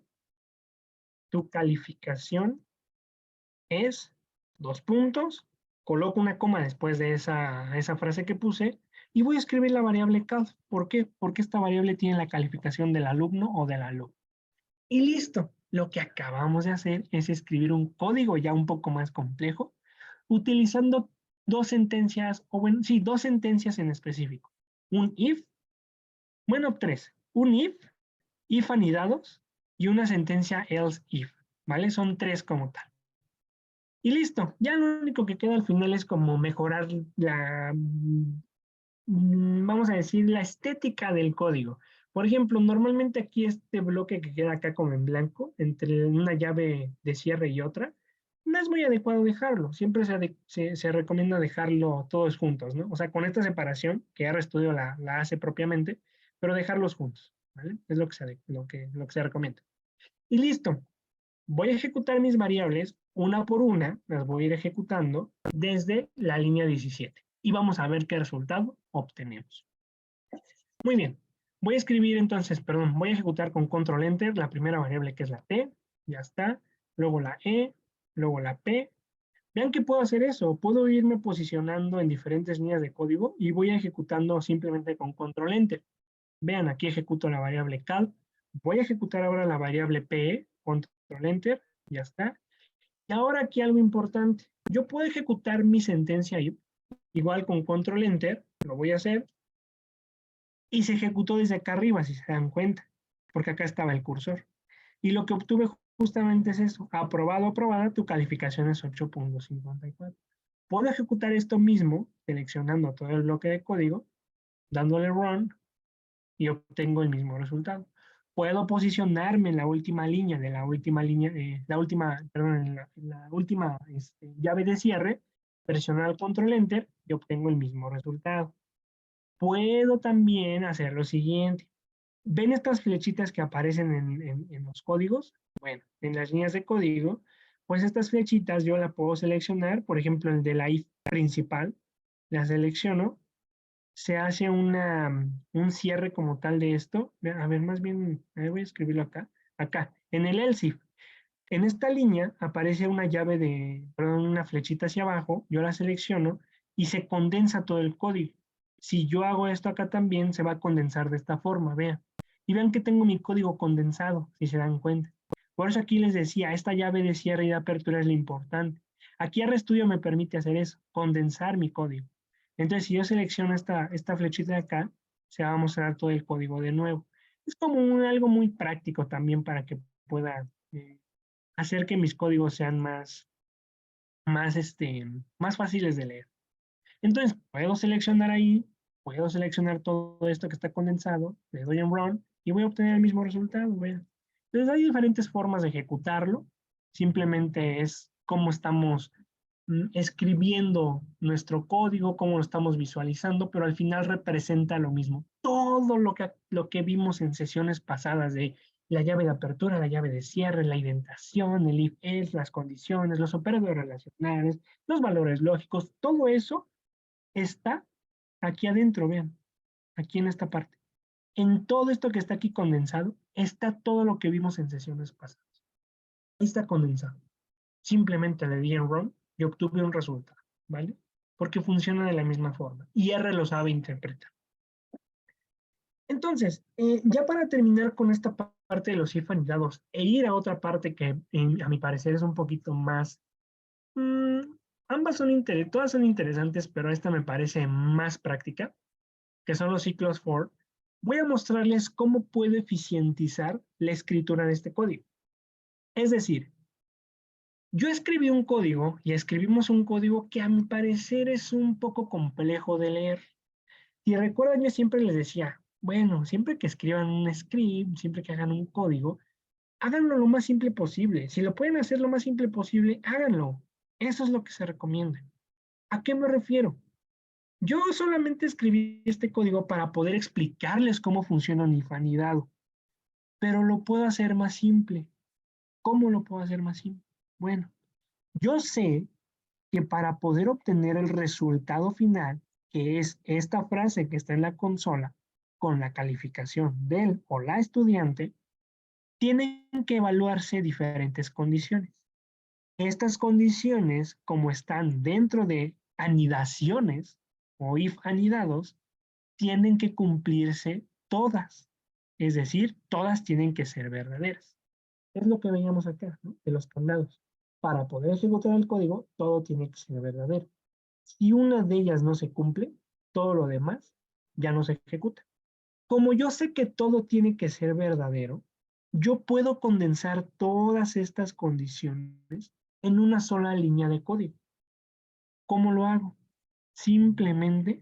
tu calificación es, dos puntos, coloco una coma después de esa frase que puse, y voy a escribir la variable cal. ¿Por qué? Porque esta variable tiene la calificación del alumno o del alumno. Y listo. Lo que acabamos de hacer es escribir un código ya un poco más complejo, utilizando dos sentencias, o bueno, sí, dos sentencias en específico. Un if, bueno, tres. Un if anidados, y una sentencia else if, ¿vale? Son tres como tal. Y listo, ya lo único que queda al final es como mejorar vamos a decir, la estética del código. Por ejemplo, normalmente aquí este bloque que queda acá como en blanco, entre una llave de cierre y otra, no es muy adecuado dejarlo. Siempre se recomienda dejarlo todos juntos, ¿no? O sea, con esta separación, que RStudio la hace propiamente, pero dejarlos juntos, ¿vale? Es lo que se recomienda. Y listo. Voy a ejecutar mis variables una por una, las voy a ir ejecutando desde la línea 17 y vamos a ver qué resultado obtenemos. Muy bien, voy a escribir entonces, perdón, voy a ejecutar con control enter la primera variable que es la t, ya está, luego la e, luego la p. Vean que puedo hacer eso, puedo irme posicionando en diferentes líneas de código y voy ejecutando simplemente con control enter. Vean, aquí ejecuto la variable cal, voy a ejecutar ahora la variable pe, control enter, ya está. Y ahora aquí algo importante. Yo puedo ejecutar mi sentencia igual con control enter, lo voy a hacer, y se ejecutó desde acá arriba, si se dan cuenta, porque acá estaba el cursor. Y lo que obtuve justamente es eso, aprobado, aprobada, tu calificación es 8.54. Puedo ejecutar esto mismo, seleccionando todo el bloque de código, dándole run, y obtengo el mismo resultado. Puedo posicionarme en la última línea de la última línea, perdón, en la última llave de cierre, presionar el control enter y obtengo el mismo resultado. Puedo también hacer lo siguiente. ¿Ven estas flechitas que aparecen en los códigos? Bueno, en las líneas de código, pues estas flechitas yo la puedo seleccionar, por ejemplo, el de la if principal, la selecciono, se hace un cierre como tal de esto. A ver, más bien, voy a escribirlo acá. Acá, en el else if. En esta línea aparece una llave perdón, una flechita hacia abajo, yo la selecciono y se condensa todo el código. Si yo hago esto acá también, se va a condensar de esta forma, vean. Y vean que tengo mi código condensado, si se dan cuenta. Por eso aquí les decía, esta llave de cierre y de apertura es lo importante. Aquí RStudio me permite hacer eso, condensar mi código. Entonces, si yo selecciono esta flechita de acá, se va a mostrar todo el código de nuevo. Es como algo muy práctico también para que pueda hacer que mis códigos sean más fáciles de leer. Entonces, puedo seleccionar ahí, puedo seleccionar todo esto que está condensado, le doy en run y voy a obtener el mismo resultado. Vean. Entonces, hay diferentes formas de ejecutarlo. Simplemente es cómo estamos escribiendo nuestro código, cómo lo estamos visualizando, pero al final representa lo mismo. Todo lo que vimos en sesiones pasadas de la llave de apertura, la llave de cierre, la indentación, el if-else, las condiciones, los operadores relacionales, los valores lógicos, todo eso está aquí adentro, vean, aquí en esta parte. En todo esto que está aquí condensado, está todo lo que vimos en sesiones pasadas. Está condensado. Simplemente le di en run y obtuve un resultado, ¿vale? Porque funciona de la misma forma y R lo sabe interpretar. Entonces, ya para terminar con esta parte de los if anidados e ir a otra parte que a mi parecer es un poquito más, ambas todas son interesantes, pero esta me parece más práctica, que son los ciclos for, voy a mostrarles cómo puedo eficientizar la escritura de este código. Es decir, yo escribí un código y escribimos un código que a mi parecer es un poco complejo de leer. Si recuerdan, yo siempre les decía, bueno, siempre que escriban un script, siempre que hagan un código, háganlo lo más simple posible. Si lo pueden hacer lo más simple posible, háganlo. Eso es lo que se recomienda. ¿A qué me refiero? Yo solamente escribí este código para poder explicarles cómo funciona un if anidado, pero lo puedo hacer más simple. ¿Cómo lo puedo hacer más simple? Bueno, yo sé que para poder obtener el resultado final, que es esta frase que está en la consola, con la calificación del o la estudiante, tienen que evaluarse diferentes condiciones. Estas condiciones, como están dentro de anidaciones o if anidados, tienen que cumplirse todas. Es decir, todas tienen que ser verdaderas. Es lo que veíamos acá, ¿no? De los candados. Para poder ejecutar el código, todo tiene que ser verdadero. Si una de ellas no se cumple, todo lo demás ya no se ejecuta. Como yo sé que todo tiene que ser verdadero, yo puedo condensar todas estas condiciones en una sola línea de código. ¿Cómo lo hago? Simplemente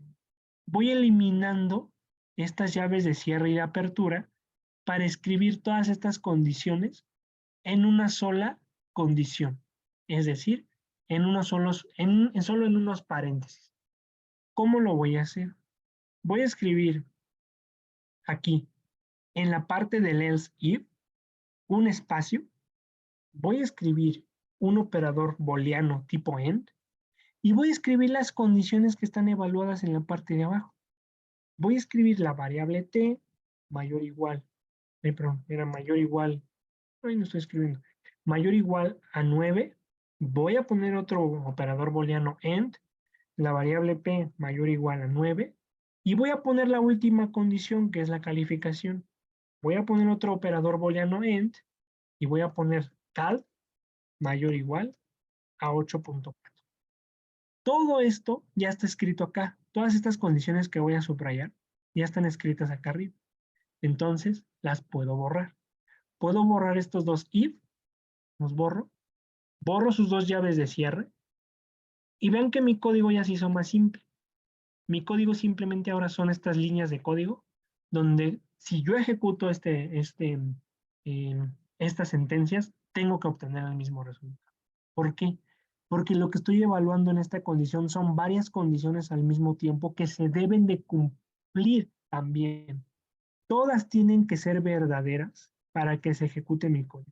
voy eliminando estas llaves de cierre y de apertura para escribir todas estas condiciones en una sola condición. Es decir, solo en unos paréntesis. ¿Cómo lo voy a hacer? Voy a escribir aquí, en la parte del else if, un espacio. Voy a escribir un operador booleano tipo end y voy a escribir las condiciones que están evaluadas en la parte de abajo. Voy a escribir la variable t mayor o igual, perdón, era mayor o igual, no estoy escribiendo, mayor o igual a 9. Voy a poner otro operador booleano end, la variable p mayor o igual a 9, y voy a poner la última condición, que es la calificación. Voy a poner otro operador booleano end, y voy a poner cal mayor o igual a 8.4. Todo esto ya está escrito acá. Todas estas condiciones que voy a subrayar ya están escritas acá arriba. Entonces, las puedo borrar. Puedo borrar estos dos if, los borro. Borro sus dos llaves de cierre. Y vean que mi código ya se hizo más simple. Mi código simplemente ahora son estas líneas de código, donde si yo ejecuto estas sentencias, tengo que obtener el mismo resultado. ¿Por qué? Porque lo que estoy evaluando en esta condición son varias condiciones al mismo tiempo que se deben de cumplir también. Todas tienen que ser verdaderas para que se ejecute mi código.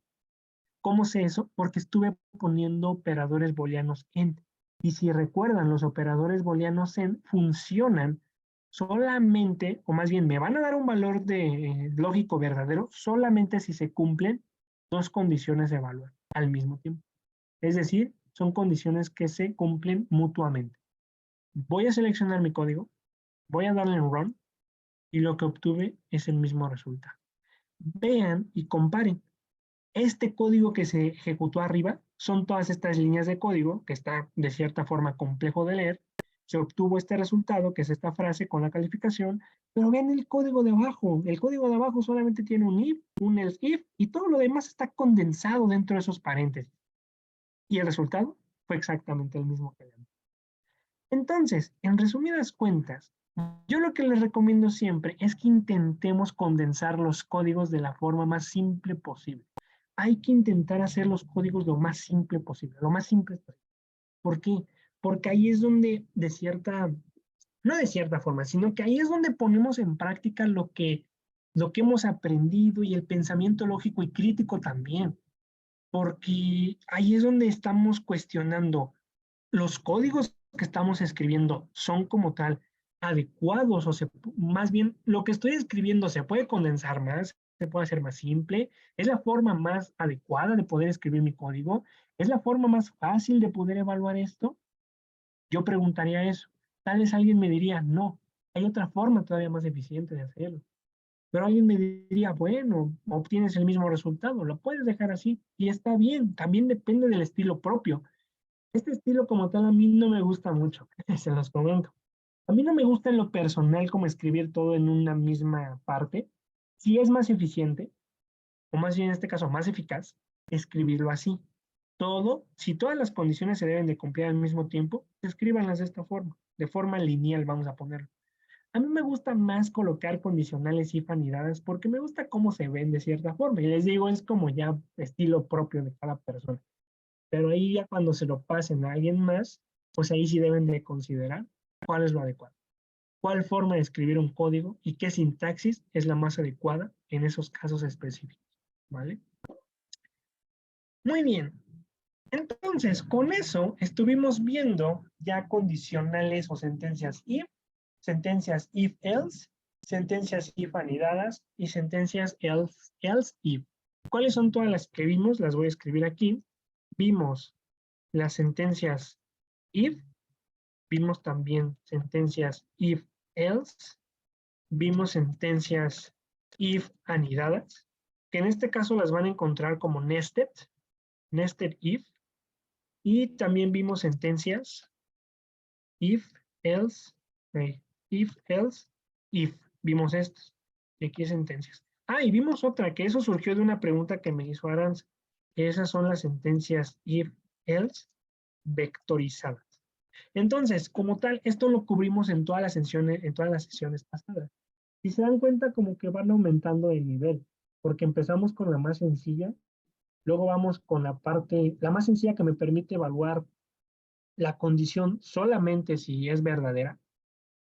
¿Cómo sé eso? Porque estuve poniendo operadores booleanos end. Y si recuerdan, los operadores booleanos end funcionan solamente, o más bien me van a dar un valor lógico verdadero solamente si se cumplen dos condiciones de valor al mismo tiempo. Es decir, son condiciones que se cumplen mutuamente. Voy a seleccionar mi código, voy a darle en run y lo que obtuve es el mismo resultado. Vean y comparen. Este código que se ejecutó arriba son todas estas líneas de código que está de cierta forma complejo de leer. Se obtuvo este resultado, que es esta frase con la calificación, pero vean el código de abajo. El código de abajo solamente tiene un if, un else if, y todo lo demás está condensado dentro de esos paréntesis. Y el resultado fue exactamente el mismo que el anterior. Entonces, en resumidas cuentas, yo lo que les recomiendo siempre es que intentemos condensar los códigos de la forma más simple posible. Hay que intentar hacer los códigos lo más simple posible, lo más simple posible. ¿Por qué? Porque ahí es donde no de cierta forma, sino que ahí es donde ponemos en práctica lo que hemos aprendido y el pensamiento lógico y crítico también. Porque ahí es donde estamos cuestionando los códigos que estamos escribiendo son como tal adecuados más bien lo que estoy escribiendo se puede condensar más, se puede hacer más simple, es la forma más adecuada de poder escribir mi código, es la forma más fácil de poder evaluar esto. Yo preguntaría eso. Tal vez alguien me diría, no, hay otra forma todavía más eficiente de hacerlo. Pero alguien me diría, bueno, obtienes el mismo resultado, lo puedes dejar así y está bien, también depende del estilo propio. Este estilo como tal a mí no me gusta mucho, se los comento. A mí no me gusta en lo personal como escribir todo en una misma parte. Si es más eficiente, o más bien en este caso más eficaz, escribirlo así. Todo, si todas las condiciones se deben de cumplir al mismo tiempo, escríbanlas de forma lineal vamos a ponerlo. A mí me gusta más colocar condicionales y anidadas porque me gusta cómo se ven de cierta forma. Y les digo, es como ya estilo propio de cada persona. Pero ahí ya cuando se lo pasen a alguien más, pues ahí sí deben de considerar cuál es lo adecuado, cuál forma de escribir un código y qué sintaxis es la más adecuada en esos casos específicos, ¿vale? Muy bien. Entonces, con eso estuvimos viendo ya condicionales o sentencias if-else, sentencias if anidadas y sentencias else-if. ¿Cuáles son todas las que vimos? Las voy a escribir aquí. Vimos las sentencias if, vimos también sentencias if-else, vimos sentencias if anidadas, que en este caso las van a encontrar como nested if, y también vimos sentencias if, else, if, else, if. Vimos estas. Y aquí sentencias. Ah, y vimos otra, que eso surgió de una pregunta que me hizo Aranza. Que esas son las sentencias if, else, vectorizadas. Entonces, como tal, esto lo cubrimos en todas las sesiones pasadas. Si se dan cuenta, como que van aumentando de nivel, porque empezamos con la más sencilla, luego vamos con la más sencilla que me permite evaluar la condición solamente si es verdadera.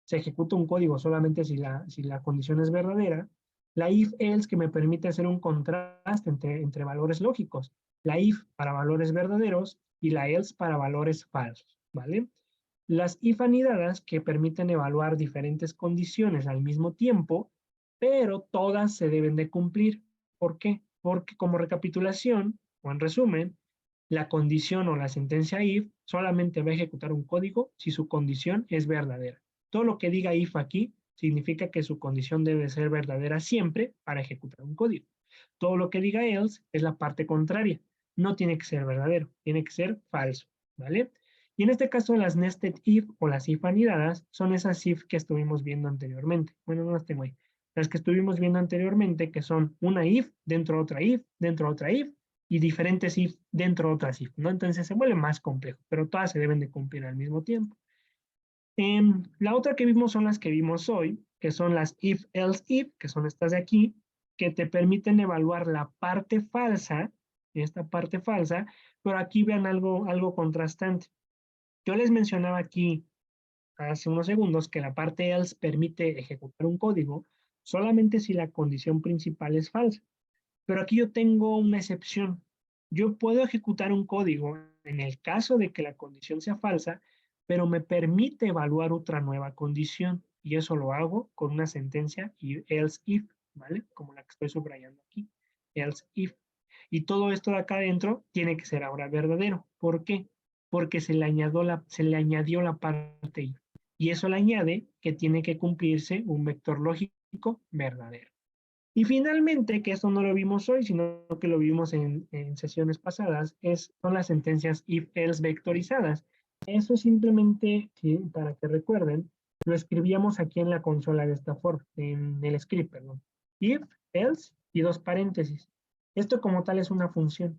Se ejecuta un código solamente si la condición es verdadera. La if-else que me permite hacer un contraste entre valores lógicos. La if para valores verdaderos y la else para valores falsos, ¿vale? Las if anidadas que permiten evaluar diferentes condiciones al mismo tiempo, pero todas se deben de cumplir. ¿Por qué? Porque como recapitulación, o en resumen, la condición o la sentencia if solamente va a ejecutar un código si su condición es verdadera. Todo lo que diga if aquí significa que su condición debe ser verdadera siempre para ejecutar un código. Todo lo que diga else es la parte contraria. No tiene que ser verdadero, tiene que ser falso, ¿vale? Y en este caso las nested if o las if anidadas son esas if que estuvimos viendo anteriormente. Bueno, no las tengo ahí. Las que estuvimos viendo anteriormente, que son una if, dentro de otra if, dentro de otra if, y diferentes if dentro de otras if, ¿no? Entonces se vuelve más complejo, pero todas se deben de cumplir al mismo tiempo. La otra que vimos son las que vimos hoy, que son las if, else, if, que son estas de aquí, que te permiten evaluar la parte falsa, esta parte falsa, pero aquí vean algo contrastante. Yo les mencionaba aquí hace unos segundos que la parte else permite ejecutar un código solamente si la condición principal es falsa. Pero aquí yo tengo una excepción. Yo puedo ejecutar un código en el caso de que la condición sea falsa, pero me permite evaluar otra nueva condición. Y eso lo hago con una sentencia else if, ¿vale? Como la que estoy subrayando aquí, else if. Y todo esto de acá adentro tiene que ser ahora verdadero. ¿Por qué? Porque se le añadió la parte if. Y eso le añade que tiene que cumplirse un vector lógico verdadero. Y finalmente, que esto no lo vimos hoy, sino que lo vimos en sesiones pasadas, son las sentencias if-else vectorizadas. Eso simplemente, sí, para que recuerden, lo escribíamos aquí en la consola de esta forma, en el script, perdón. If, else y dos paréntesis. Esto como tal es una función.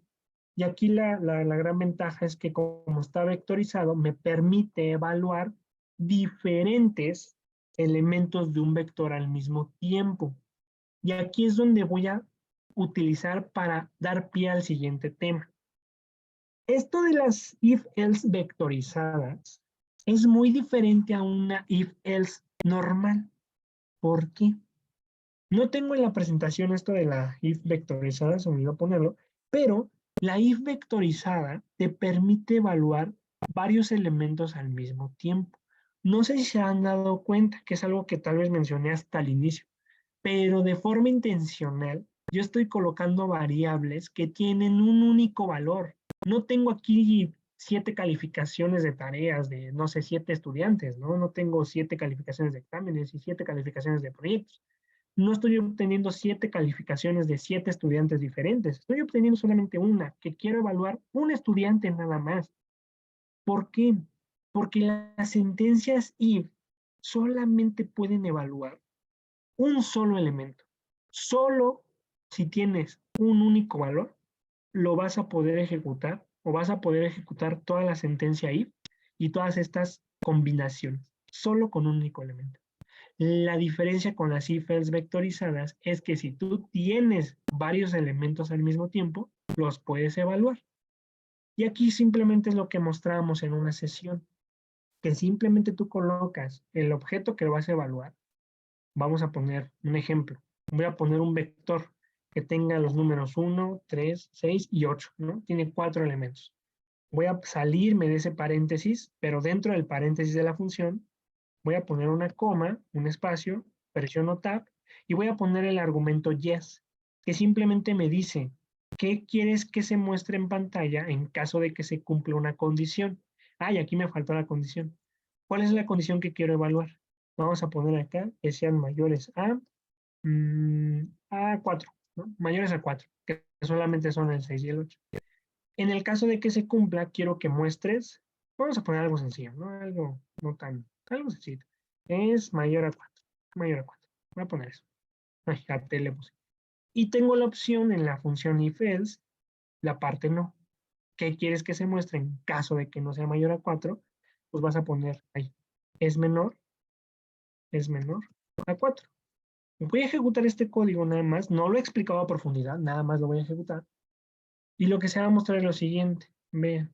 Y aquí la gran ventaja es que como está vectorizado, me permite evaluar diferentes elementos de un vector al mismo tiempo. Y aquí es donde voy a utilizar para dar pie al siguiente tema. Esto de las if-else vectorizadas es muy diferente a una if-else normal. ¿Por qué? No tengo en la presentación esto de la if vectorizada, se me olvidó ponerlo, pero la if vectorizada te permite evaluar varios elementos al mismo tiempo. No sé si se han dado cuenta, que es algo que tal vez mencioné hasta el inicio, pero de forma intencional yo estoy colocando variables que tienen un único valor. No tengo aquí 7 calificaciones de tareas de, no sé, 7 estudiantes, ¿no? No tengo 7 calificaciones de exámenes y 7 calificaciones de proyectos. No estoy obteniendo 7 calificaciones de 7 estudiantes diferentes. Estoy obteniendo solamente una, que quiero evaluar un estudiante nada más. ¿Por qué? Porque las sentencias if solamente pueden evaluar un solo elemento. Solo si tienes un único valor, lo vas a poder ejecutar o vas a poder ejecutar toda la sentencia if y todas estas combinaciones, solo con un único elemento. La diferencia con las if-else vectorizadas es que si tú tienes varios elementos al mismo tiempo, los puedes evaluar. Y aquí simplemente es lo que mostrábamos en una sesión, que simplemente tú colocas el objeto que vas a evaluar. Vamos a poner un ejemplo. Voy a poner un vector que tenga los números 1, 3, 6 y 8, ¿no? Tiene 4 elementos. voy a salirme de ese paréntesis, pero dentro del paréntesis de la función, voy a poner una coma, un espacio, presiono Tab, y voy a poner el argumento yes, que simplemente me dice qué quieres que se muestre en pantalla en caso de que se cumpla una condición. Ah, y aquí me faltó la condición. ¿Cuál es la condición que quiero evaluar? Vamos a poner acá que sean mayores a 4, ¿no? Mayores a 4, que solamente son el 6 y el 8. En el caso de que se cumpla, quiero que muestres, vamos a poner algo sencillo, ¿no? Algo no tan, algo sencillo. Es mayor a 4, mayor a 4. Voy a poner eso. Ay, ya te le puse. Y tengo la opción en la función if else, la parte no. ¿Qué quieres que se muestre en caso de que no sea mayor a 4? Pues vas a poner ahí. Es menor, es menor a 4. Voy a ejecutar este código nada más, no lo he explicado a profundidad, nada más lo voy a ejecutar. Y lo que se va a mostrar es lo siguiente. Vean.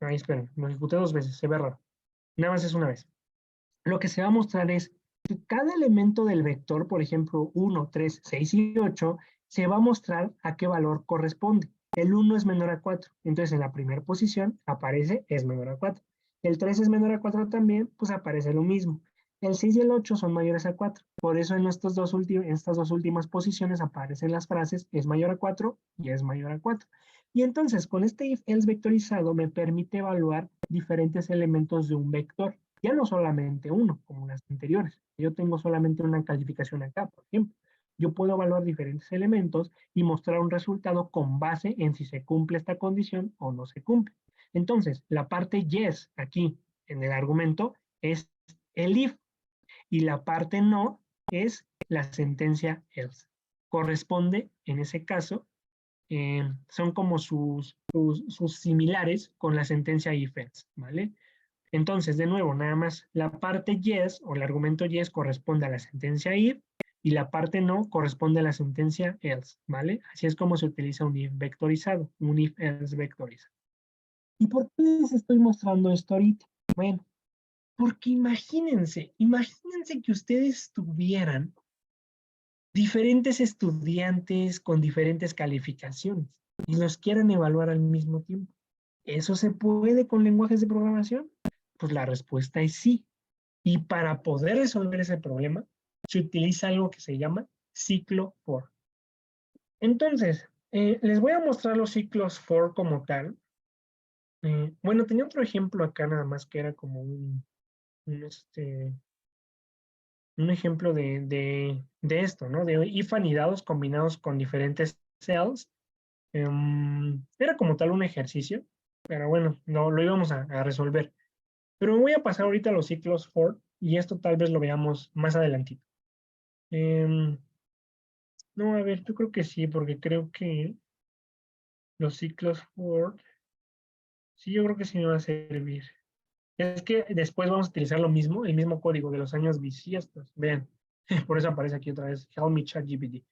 Ahí esperen, lo ejecuté 2 veces, se ve raro. Nada más es una vez. Lo que se va a mostrar es que cada elemento del vector, por ejemplo, 1, 3, 6 y 8, se va a mostrar a qué valor corresponde. El 1 es menor a 4, entonces en la primera posición aparece es menor a 4. El 3 es menor a 4 también, pues aparece lo mismo. El 6 y el 8 son mayores a 4. Por eso en estas dos últimas posiciones aparecen las frases es mayor a 4 y es mayor a 4. Y entonces con este if else vectorizado me permite evaluar diferentes elementos de un vector, ya no solamente uno, como las anteriores. Yo tengo solamente una calificación acá, por ejemplo. Yo puedo evaluar diferentes elementos y mostrar un resultado con base en si se cumple esta condición o no se cumple. Entonces, la parte yes aquí en el argumento es el if y la parte no es la sentencia else. Corresponde, en ese caso, son como sus similares con la sentencia if else, ¿vale? Entonces, de nuevo, nada más la parte yes o el argumento yes corresponde a la sentencia if y la parte no corresponde a la sentencia else, ¿vale? Así es como se utiliza un if vectorizado, un if else vectorizado. ¿Y por qué les estoy mostrando esto ahorita? Bueno, porque imagínense que ustedes tuvieran diferentes estudiantes con diferentes calificaciones y los quieran evaluar al mismo tiempo. ¿Eso se puede con lenguajes de programación? Pues la respuesta es sí. Y para poder resolver ese problema, se utiliza algo que se llama ciclo for. Entonces, les voy a mostrar los ciclos for como tal. Bueno, tenía otro ejemplo acá nada más que era como un ejemplo de esto, ¿no? De if anidados combinados con diferentes cells. Era como tal un ejercicio, pero bueno, no, lo íbamos a resolver. Pero me voy a pasar ahorita a los ciclos for y esto tal vez lo veamos más adelantito. No, a ver, yo creo que sí, porque creo que los ciclos for, sí, yo creo que sí me va a servir. Es que después vamos a utilizar lo mismo, el mismo código de los años bisiestos. Vean, por eso aparece aquí otra vez, Help me ChatGPT.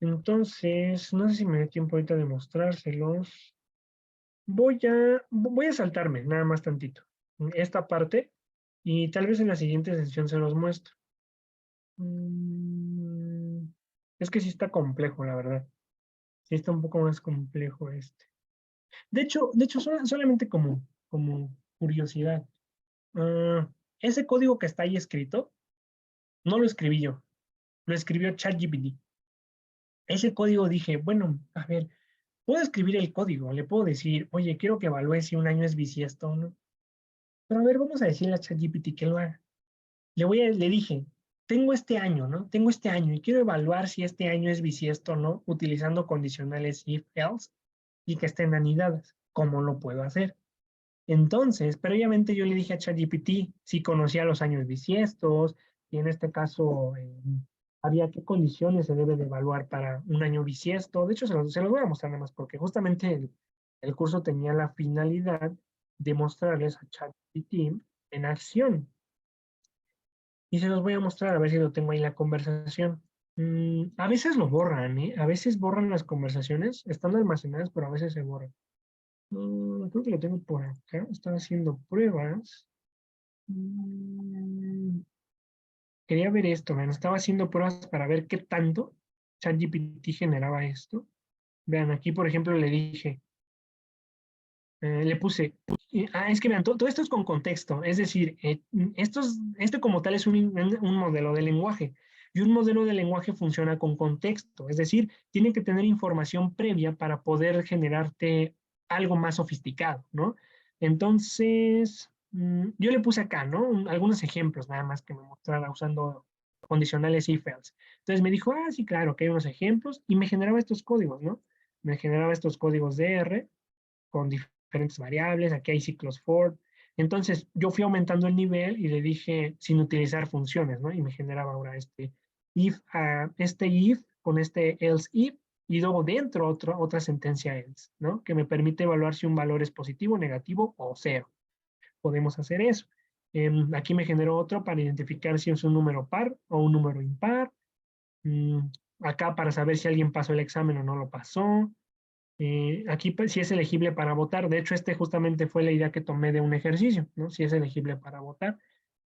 Entonces, no sé si me dé tiempo ahorita de mostrárselos. Voy a saltarme nada más tantito esta parte y tal vez en la siguiente sesión se los muestro. Mm, Es que sí está complejo, la verdad. Sí está un poco más complejo este. De hecho solamente como curiosidad. Ese código que está ahí escrito, no lo escribí yo, lo escribió ChatGPT. Ese código dije, bueno, a ver, puedo escribir el código, le puedo decir, oye, quiero que evalúe si un año es bisiesto o no. Pero a ver, vamos a decirle a ChatGPT que lo haga. Le dije, tengo este año, ¿no? Tengo este año y quiero evaluar si este año es bisiesto o no, utilizando condicionales if, else y que estén anidadas. ¿Cómo lo puedo hacer? Entonces, previamente yo le dije a ChatGPT si conocía los años bisiestos y en este caso había qué condiciones se debe de evaluar para un año bisiesto. De hecho, se los voy a mostrar nada más porque justamente el curso tenía la finalidad de mostrarles a ChatGPT en acción. Y se los voy a mostrar a ver si lo tengo ahí en la conversación. A veces lo borran, ¿eh? A veces borran las conversaciones, están almacenadas, pero a veces se borran. Creo que lo tengo por acá. Estaba haciendo pruebas. Mm, Quería ver esto, man. Estaba haciendo pruebas para ver qué tanto ChatGPT generaba esto. Vean, aquí, por ejemplo, le dije, le puse, es que vean, todo esto es con contexto, es decir, este como tal es un modelo de lenguaje, y un modelo de lenguaje funciona con contexto, es decir, tiene que tener información previa para poder generarte algo más sofisticado, ¿no? Entonces, yo le puse acá, ¿no? Algunos ejemplos nada más que me mostrara usando condicionales if else. Entonces me dijo, ah, sí, claro, que hay unos ejemplos, y me generaba estos códigos, ¿no? Me generaba estos códigos de R con diferentes variables, aquí hay ciclos for. Entonces yo fui aumentando el nivel y le dije sin utilizar funciones, ¿no? Y me generaba ahora este if con este else if y luego dentro otra sentencia else, ¿no? Que me permite evaluar si un valor es positivo, negativo o cero. Podemos hacer eso. Aquí me generó otro para identificar si es un número par o un número impar. Mm, Acá para saber si alguien pasó el examen o no lo pasó. Aquí pues, si es elegible para votar. De hecho, este justamente fue la idea que tomé de un ejercicio, ¿no? Si es elegible para votar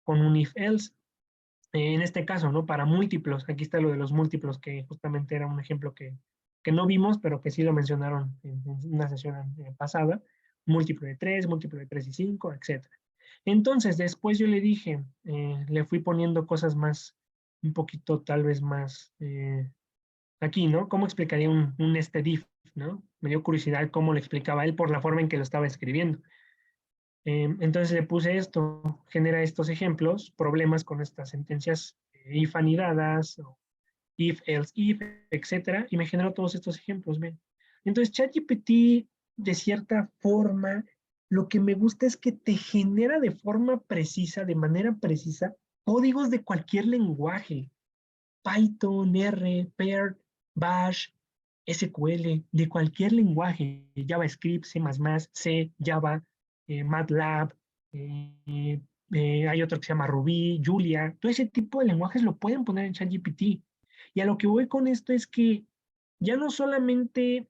con un if else. En este caso, ¿no? Para múltiplos. Aquí está lo de los múltiplos, que justamente era un ejemplo que no vimos, pero que sí lo mencionaron en una sesión pasada. Múltiplo de 3 y 5, etcétera. Entonces, después yo le dije, le fui poniendo cosas más, un poquito tal vez más aquí, ¿no? ¿Cómo explicaría un nested if, ¿no? Me dio curiosidad cómo lo explicaba él por la forma en que lo estaba escribiendo. Entonces le puse esto, genera estos ejemplos, problemas con estas sentencias if anidadas, o if, else, if, etcétera, y me generó todos estos ejemplos, ven. Entonces ChatGPT, de cierta forma, lo que me gusta es que te genera de forma precisa, de manera precisa, códigos de cualquier lenguaje. Python, R, Perl, Bash, SQL, de cualquier lenguaje, JavaScript, C++, C, Java, MATLAB, hay otro que se llama Ruby, Julia, todo ese tipo de lenguajes lo pueden poner en ChatGPT. Y a lo que voy con esto es que ya no solamente,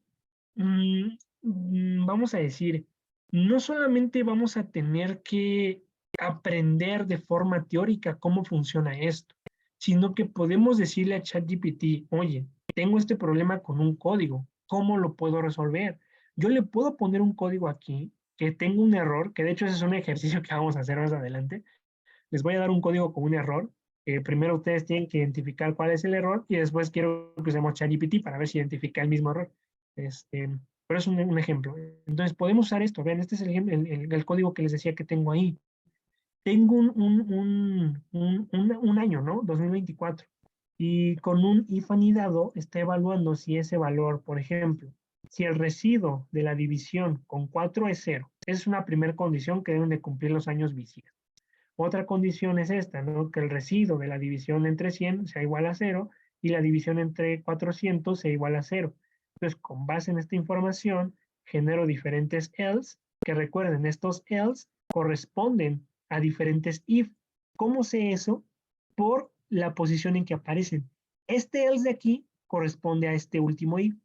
mm, vamos a decir, no solamente vamos a tener que aprender de forma teórica cómo funciona esto, sino que podemos decirle a ChatGPT, oye, tengo este problema con un código, ¿cómo lo puedo resolver? Yo le puedo poner un código aquí que tengo un error, que de hecho ese es un ejercicio que vamos a hacer más adelante. Les voy a dar un código con un error. Primero ustedes tienen que identificar cuál es el error y después quiero que usemos ChatGPT para ver si identifica el mismo error. Pero es un ejemplo. Entonces podemos usar esto. Vean, este es el código que les decía que tengo ahí. Tengo un año, ¿no? 2024. Y con un if anidado está evaluando si ese valor, por ejemplo, si el residuo de la división con 4 es 0. Es una primera condición que deben de cumplir los años bisiestos. Otra condición es esta, ¿no? Que el residuo de la división entre 100 sea igual a 0 y la división entre 400 sea igual a 0. Entonces, con base en esta información, genero diferentes else, que recuerden, estos else corresponden a diferentes if. ¿Cómo sé eso? Por la posición en que aparecen. Este else de aquí corresponde a este último if.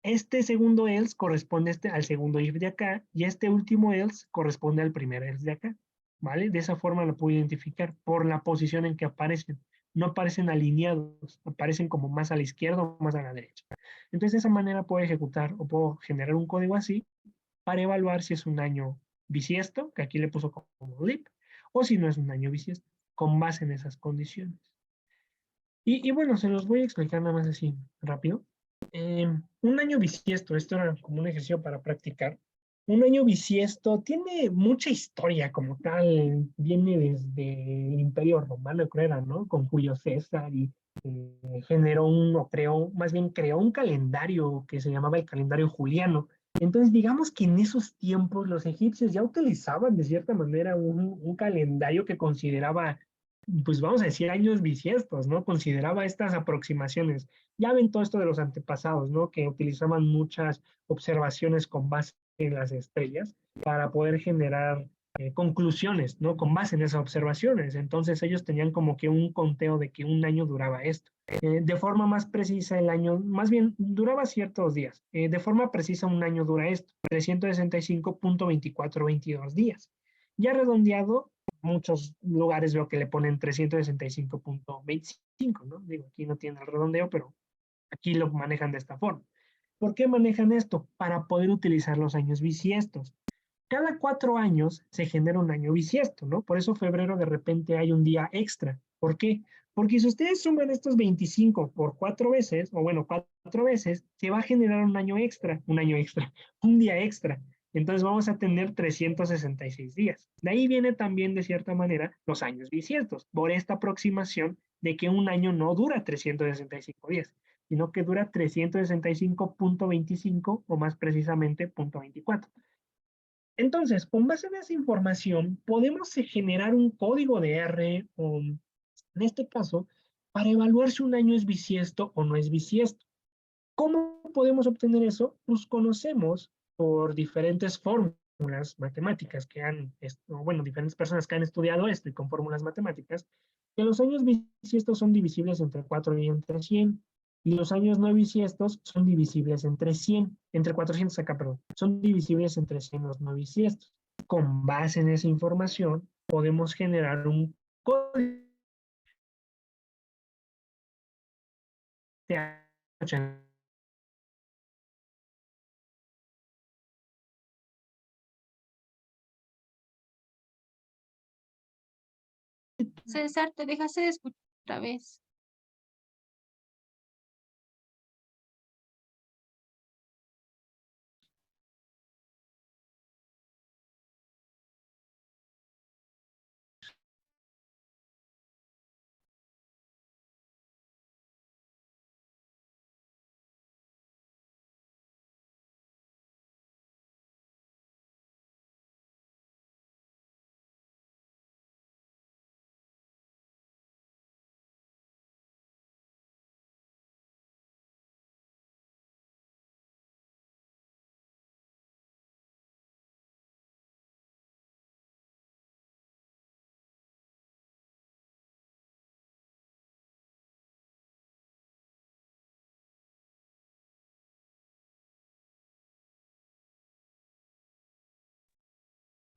Este segundo else corresponde al segundo if de acá y este último else corresponde al primer else de acá, ¿vale? De esa forma lo puedo identificar por la posición en que aparecen. No aparecen alineados, aparecen como más a la izquierda o más a la derecha. Entonces de esa manera puedo ejecutar o puedo generar un código así para evaluar si es un año bisiesto, que aquí le puso como lip, o si no es un año bisiesto, con base en esas condiciones. Y bueno, se los voy a explicar nada más así rápido. Un año bisiesto, esto era como un ejercicio para practicar. Un año bisiesto tiene mucha historia como tal, viene desde el Imperio Romano, creo era, ¿no? Con Julio César y generó o creó, más bien creó un calendario que se llamaba el calendario juliano. Entonces, digamos que en esos tiempos los egipcios ya utilizaban de cierta manera un calendario que consideraba, pues vamos a decir, años bisiestos, ¿no? Consideraba estas aproximaciones. Ya ven todo esto de los antepasados, ¿no? Que utilizaban muchas observaciones con base en las estrellas para poder generar conclusiones, ¿no? Con base en esas observaciones. Entonces ellos tenían como que un conteo de que un año duraba esto. De forma más precisa el año, más bien duraba ciertos días. De forma precisa un año dura esto, 365.2422 días. Ya redondeado, muchos lugares veo que le ponen 365.25, ¿no? Digo, aquí no tiene el redondeo, pero aquí lo manejan de esta forma. ¿Por qué manejan esto? Para poder utilizar los años bisiestos. Cada 4 años se genera un año bisiesto, ¿no? Por eso febrero de repente hay un día extra. ¿Por qué? Porque si ustedes suman estos 25 por 4 veces, o bueno, 4 veces, se va a generar un año extra, un día extra. Entonces vamos a tener 366 días. De ahí viene también, de cierta manera, los años bisiestos, por esta aproximación de que un año no dura 365 días, sino que dura 365.25 o más precisamente 0.24. Entonces, con base en esa información, podemos generar un código de R, o en este caso, para evaluar si un año es bisiesto o no es bisiesto. ¿Cómo podemos obtener eso? Pues conocemos por diferentes fórmulas matemáticas que bueno, diferentes personas que han estudiado esto y con fórmulas matemáticas, que los años bisiestos son divisibles entre 4 y entre 100, y los años no bisiestos son divisibles entre 100, entre 400 acá, perdón, son divisibles entre 100 los no bisiestos. Con base en esa información, podemos generar un código de César, te dejaste de escuchar otra vez.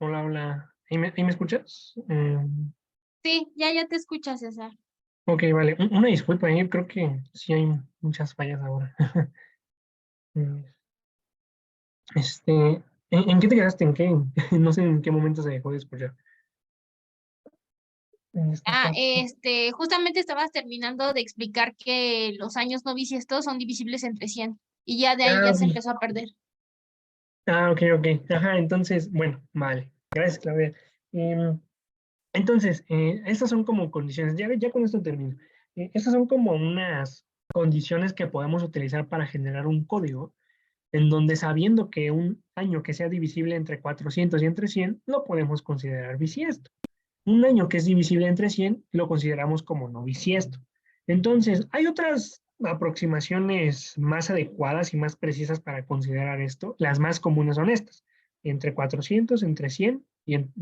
Hola, hola. ¿Ahí me escuchas? Sí, ya te escuchas, César. Ok, vale. Una disculpa, creo que sí hay muchas fallas ahora. Mm, ¿en qué te quedaste? ¿En qué? No sé en qué momento se dejó de escuchar. En esta parte. Justamente estabas terminando de explicar que los años no bisiestos son divisibles entre 100 y ya de ahí Ah, ya se ok. empezó a perder. Ah, ok, ok. Ajá, entonces, bueno, vale. Gracias, Claudia. Em, entonces, estas son como condiciones. Ya con esto termino. Estas son como unas condiciones que podemos utilizar para generar un código en donde sabiendo que un año que sea divisible entre 400 y entre 100, lo podemos considerar bisiesto. Un año que es divisible entre 100, lo consideramos como no bisiesto. Entonces, hay otras aproximaciones más adecuadas y más precisas para considerar esto. Las más comunes son estas, entre 400, entre 100,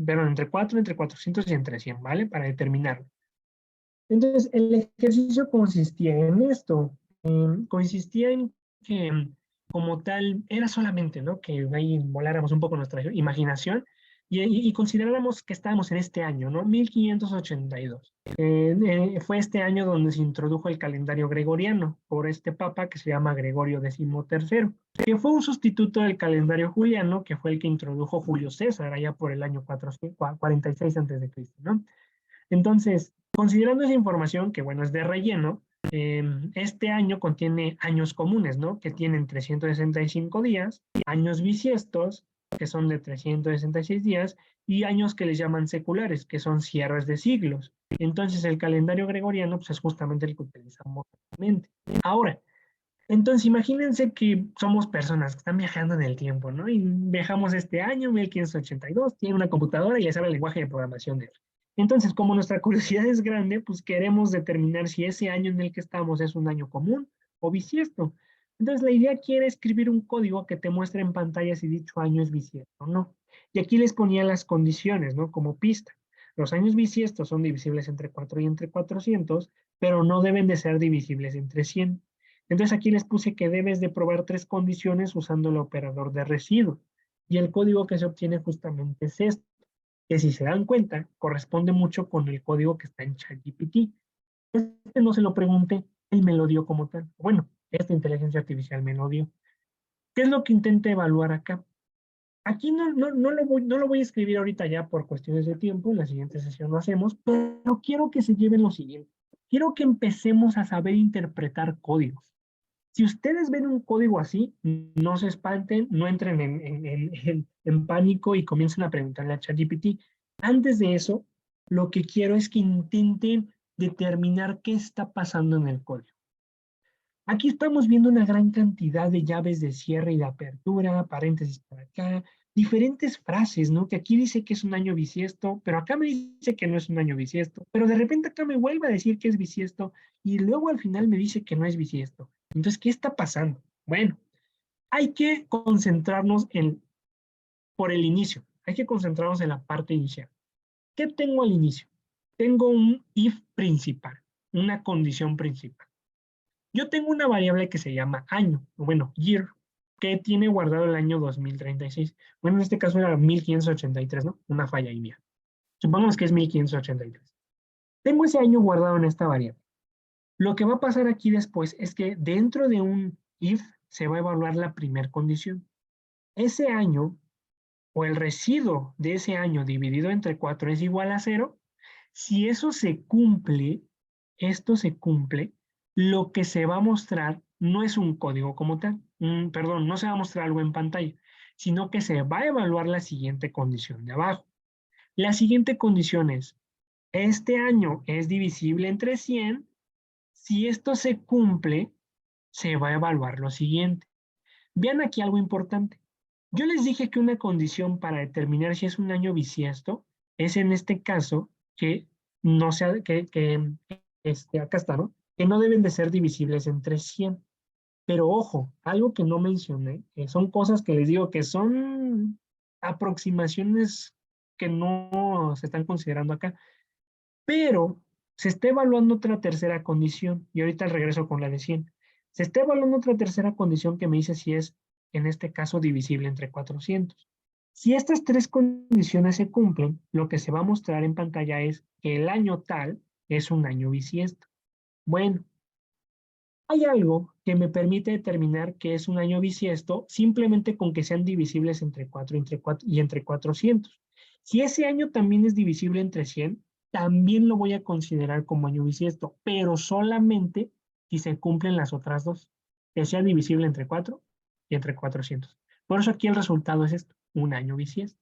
perdón, entre 4, entre 400 y entre 100, ¿vale? Para determinarlo. Entonces, el ejercicio consistía en esto, consistía en que como tal era solamente, ¿no? Que ahí voláramos un poco nuestra imaginación y consideráramos que estábamos en este año, ¿no? 1582. Fue este año donde se introdujo el calendario gregoriano por este papa que se llama Gregorio XIII, que fue un sustituto del calendario juliano, que fue el que introdujo Julio César allá por el año 46 a.C., ¿no? Entonces, considerando esa información, que bueno, es de relleno, este año contiene años comunes, ¿no? Que tienen 365 días, años bisiestos, que son de 366 días, y años que les llaman seculares, que son cierres de siglos. Entonces, el calendario gregoriano pues, es justamente el que utilizamos actualmente. Ahora, entonces imagínense que somos personas que están viajando en el tiempo, ¿no? Y viajamos este año, 1582, tiene una computadora y le sabe el lenguaje de programación de él. Entonces, como nuestra curiosidad es grande, pues queremos determinar si ese año en el que estamos es un año común o bisiesto. Entonces, la idea quiere escribir un código que te muestre en pantalla si dicho año es bisiesto o no. Y aquí les ponía las condiciones, ¿no? Como pista. Los años bisiestos son divisibles entre 4 y entre 400, pero no deben de ser divisibles entre 100. Entonces aquí les puse que debes de probar 3 condiciones usando el operador de residuo. Y el código que se obtiene justamente es este, que si se dan cuenta, corresponde mucho con el código que está en ChatGPT. Este no se lo pregunté, él me lo dio como tal. Bueno, esta inteligencia artificial me lo dio. ¿Qué es lo que intenta evaluar acá? Aquí no lo voy a escribir ahorita ya por cuestiones de tiempo, en la siguiente sesión lo hacemos, pero quiero que se lleven lo siguiente. Quiero que empecemos a saber interpretar códigos. Si ustedes ven un código así, no se espanten, no entren en pánico y comiencen a preguntarle a ChatGPT. Antes de eso, lo que quiero es que intenten determinar qué está pasando en el código. Aquí estamos viendo una gran cantidad de llaves de cierre y de apertura, paréntesis por acá, diferentes frases, ¿no? Que aquí dice que es un año bisiesto, pero acá me dice que no es un año bisiesto, pero de repente acá me vuelve a decir que es bisiesto y luego al final me dice que no es bisiesto. Entonces, ¿qué está pasando? Bueno, hay que concentrarnos por el inicio, hay que concentrarnos en la parte inicial. ¿Qué tengo al inicio? Tengo un if principal, una condición principal. Yo tengo una variable que se llama año, o bueno, year, que tiene guardado el año 2036. Bueno, en este caso era 1583, ¿no? Una falla ahí mía. Supongamos que es 1583. Tengo ese año guardado en esta variable. Lo que va a pasar aquí después es que dentro de un if se va a evaluar la primera condición. Ese año, o el residuo de ese año dividido entre 4 es igual a 0. Si eso se cumple, esto se cumple, lo que se va a mostrar no es un código como tal, perdón, no se va a mostrar algo en pantalla, sino que se va a evaluar la siguiente condición de abajo. La siguiente condición es, este año es divisible entre 100, si esto se cumple, se va a evaluar lo siguiente. Vean aquí algo importante. Yo les dije que una condición para determinar si es un año bisiesto es en este caso que no sea, acá está, ¿no? Que no deben de ser divisibles entre 100. Pero ojo, algo que no mencioné, son cosas que les digo que son aproximaciones que no se están considerando acá, pero se está evaluando otra tercera condición, y ahorita regreso con la de 100. Se está evaluando otra tercera condición que me dice si es, en este caso, divisible entre 400. Si estas tres condiciones se cumplen, lo que se va a mostrar en pantalla es que el año tal es un año bisiesto. Bueno, hay algo que me permite determinar que es un año bisiesto simplemente con que sean divisibles entre 4 y entre 400. Si ese año también es divisible entre 100, también lo voy a considerar como año bisiesto, pero solamente si se cumplen las otras dos, que sea divisible entre 4 y entre 400. Por eso aquí el resultado es esto, un año bisiesto.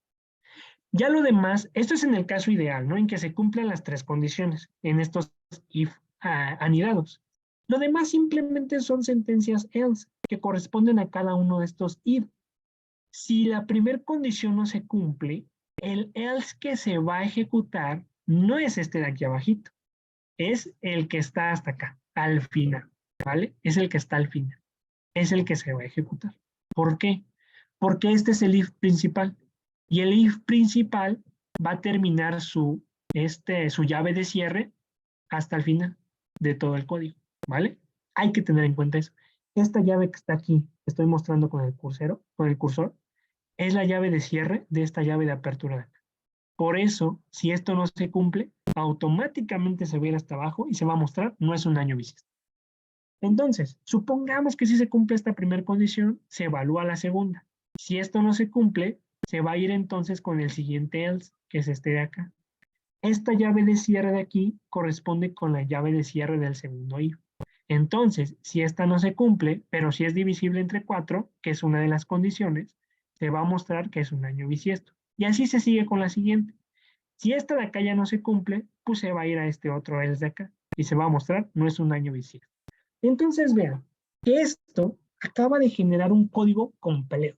Ya lo demás, esto es en el caso ideal, ¿no? En que se cumplan las tres condiciones, en estos if anidados. Lo demás simplemente son sentencias else, que corresponden a cada uno de estos if. Si la primera condición no se cumple, el else que se va a ejecutar no es este de aquí abajito, es el que está hasta acá, al final, ¿vale? Es el que está al final, es el que se va a ejecutar. ¿Por qué? Porque este es el if principal, y el if principal va a terminar su llave de cierre hasta el final de todo el código, ¿vale? Hay que tener en cuenta eso. Esta llave que está aquí, que estoy mostrando con el cursor, es la llave de cierre de esta llave de apertura. Por eso, si esto no se cumple, automáticamente se va a ir hasta abajo y se va a mostrar, no es un año bisiesto. Entonces, supongamos que si se cumple esta primera condición, se evalúa la segunda. Si esto no se cumple, se va a ir entonces con el siguiente else, que es este de acá. Esta llave de cierre de aquí corresponde con la llave de cierre del segundo if. Entonces, si esta no se cumple, pero si es divisible entre 4, que es una de las condiciones, se va a mostrar que es un año bisiesto. Y así se sigue con la siguiente. Si esta de acá ya no se cumple, pues se va a ir a este otro else de acá y se va a mostrar no es un año bisiesto. Entonces vean que esto acaba de generar un código complejo.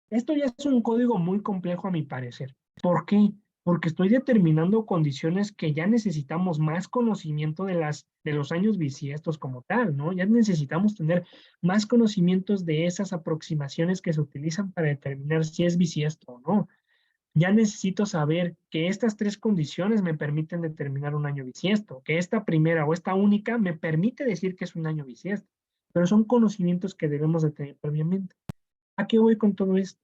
Esto ya es un código muy complejo a mi parecer. ¿Por qué? Porque estoy determinando condiciones que ya necesitamos más conocimiento de los años bisiestos como tal, ¿no? Ya necesitamos tener más conocimientos de esas aproximaciones que se utilizan para determinar si es bisiesto o no. Ya necesito saber que estas tres condiciones me permiten determinar un año bisiesto, que esta primera o esta única me permite decir que es un año bisiesto, pero son conocimientos que debemos de tener previamente. ¿A qué voy con todo esto?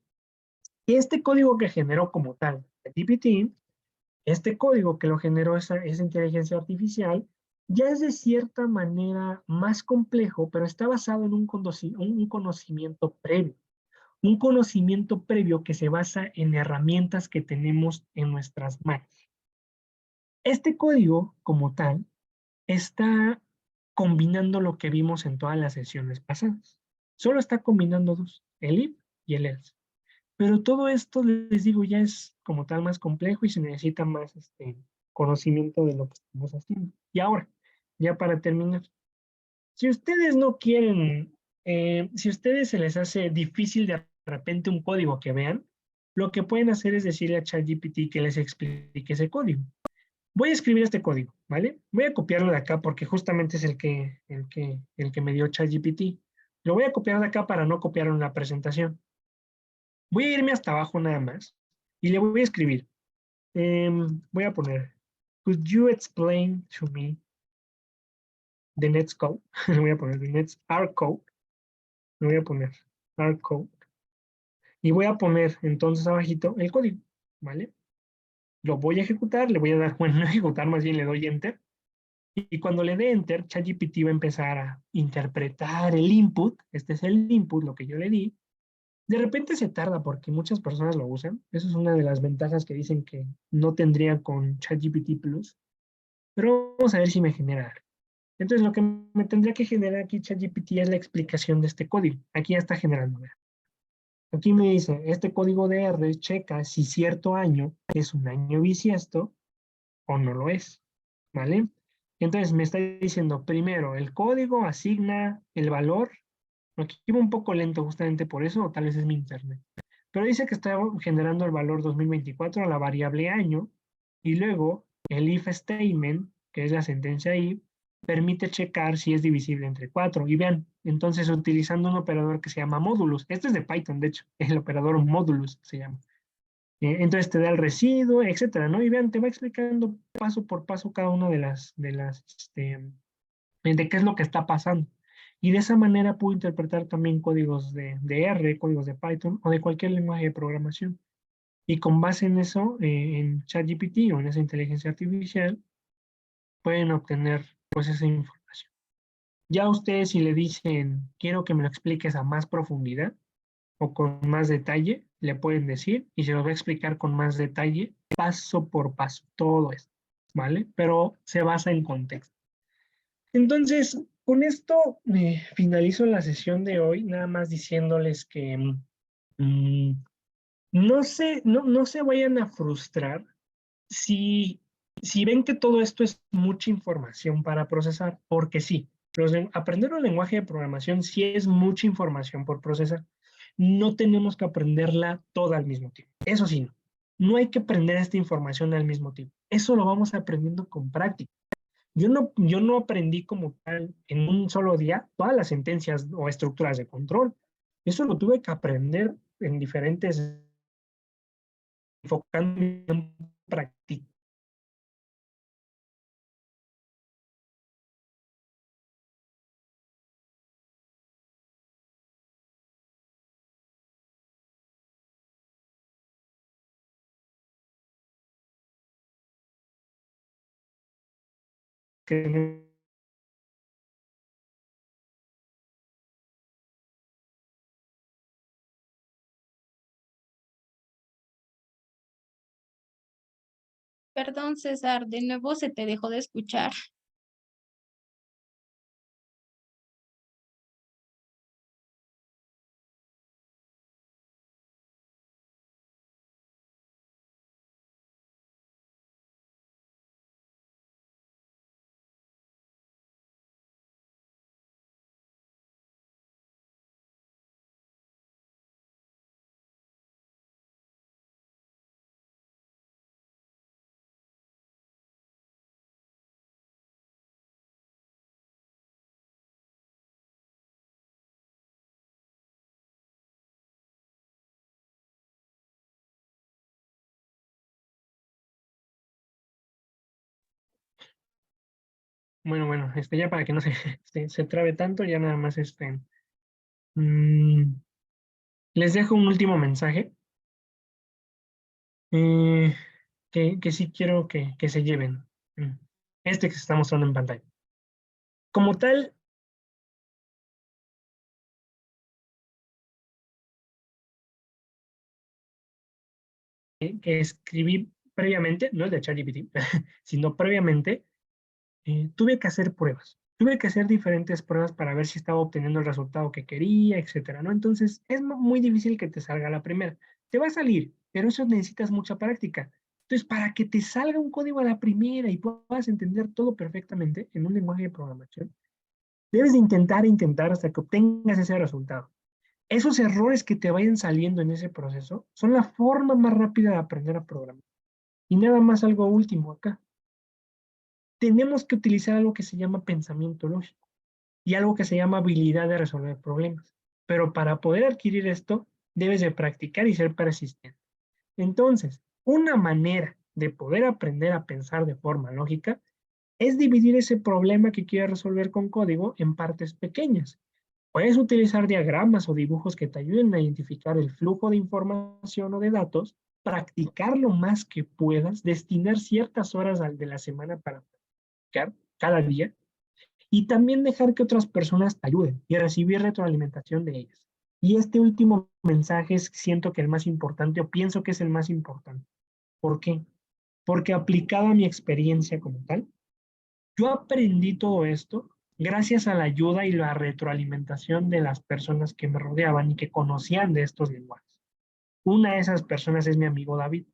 Este código que generó como tal GPT, este código que lo generó esa inteligencia artificial, ya es de cierta manera más complejo, pero está basado en un conocimiento previo. un conocimiento previo que se basa en herramientas que tenemos en nuestras manos. Este código, como tal, está combinando lo que vimos en todas las sesiones pasadas. Solo está combinando dos, el if y el else. Pero todo esto, les digo, ya es como tal más complejo y se necesita más conocimiento de lo que estamos haciendo. Y ahora, ya para terminar, si ustedes no quieren, si a ustedes se les hace difícil de repente un código que vean, lo que pueden hacer es decirle a ChatGPT que les explique ese código. Voy a escribir este código, ¿vale? Voy a copiarlo de acá porque justamente es el que me dio ChatGPT. Lo voy a copiar de acá para no copiarlo en la presentación. Voy a irme hasta abajo nada más y le voy a escribir. Voy a poner, could you explain to me the next code? Le voy a poner the next R code. Le voy a poner R code. Y voy a poner entonces abajito el código, ¿vale? Lo voy a ejecutar, le voy a dar, bueno, no ejecutar, más bien le doy enter. Y cuando le dé enter, ChatGPT va a empezar a interpretar el input. Este es el input, lo que yo le di. De repente se tarda porque muchas personas lo usan. Eso es una de las ventajas que dicen que no tendría con ChatGPT Plus. Pero vamos a ver si me genera algo. Entonces, lo que me tendría que generar aquí ChatGPT es la explicación de este código. Aquí ya está generando. Aquí me dice, este código de R checa si cierto año es un año bisiesto o no lo es. ¿Vale? Entonces me está diciendo, primero, el código asigna el valor. Aquí iba un poco lento justamente por eso, o tal vez es mi internet. Pero dice que está generando el valor 2024 a la variable año, y luego el if statement, que es la sentencia if, permite checar si es divisible entre 4. Y vean, entonces utilizando un operador que se llama modulus. Este es de Python, de hecho, el operador modulus se llama. Entonces te da el residuo, etcétera, ¿no? Y vean, te va explicando paso por paso cada una de qué es lo que está pasando. Y de esa manera puedo interpretar también códigos de R, códigos de Python o de cualquier lenguaje de programación. Y con base en eso, en ChatGPT o en esa inteligencia artificial, pueden obtener pues esa información. Ya ustedes si le dicen, quiero que me lo expliques a más profundidad o con más detalle, le pueden decir y se lo va a explicar con más detalle, paso por paso, todo esto, ¿vale? Pero se basa en contexto. Entonces, con esto finalizo la sesión de hoy, nada más diciéndoles que mm, no se vayan a frustrar si, si ven que todo esto es mucha información para procesar, porque sí, aprender un lenguaje de programación sí es mucha información por procesar. No tenemos que aprenderla toda al mismo tiempo. Eso sí, no hay que aprender esta información al mismo tiempo. Eso lo vamos aprendiendo con práctica. Yo no aprendí como tal en un solo día todas las sentencias o estructuras de control. Eso lo tuve que aprender en diferentes, enfocando en práctica. Perdón, César, de nuevo se te dejó de escuchar. Bueno, ya para que no se trabe tanto, ya nada más mm, les dejo un último mensaje eh, que sí quiero que se lleven. Mm, Este que se está mostrando en pantalla. Como tal, que escribí previamente, no el de ChatGPT, sino previamente, tuve que hacer pruebas. Tuve que hacer diferentes pruebas para ver si estaba obteniendo el resultado que quería, etcétera, ¿no? Entonces, es muy difícil que te salga la primera. Te va a salir, pero eso necesitas mucha práctica. Entonces, para que te salga un código a la primera y puedas entender todo perfectamente en un lenguaje de programación, debes de intentar hasta que obtengas ese resultado. Esos errores que te vayan saliendo en ese proceso son la forma más rápida de aprender a programar. Y nada más algo último acá. Tenemos que utilizar algo que se llama pensamiento lógico y algo que se llama habilidad de resolver problemas. Pero para poder adquirir esto, debes de practicar y ser persistente. Entonces, una manera de poder aprender a pensar de forma lógica es dividir ese problema que quieres resolver con código en partes pequeñas. Puedes utilizar diagramas o dibujos que te ayuden a identificar el flujo de información o de datos, practicar lo más que puedas, destinar ciertas horas de la semana para practicar cada día y también dejar que otras personas te ayuden y recibir retroalimentación de ellas. Y este último mensaje es, siento que el más importante, o pienso que es el más importante. ¿Por qué? Porque aplicado a mi experiencia como tal, yo aprendí todo esto gracias a la ayuda y la retroalimentación de las personas que me rodeaban y que conocían de estos lenguajes. Una de esas personas es mi amigo David.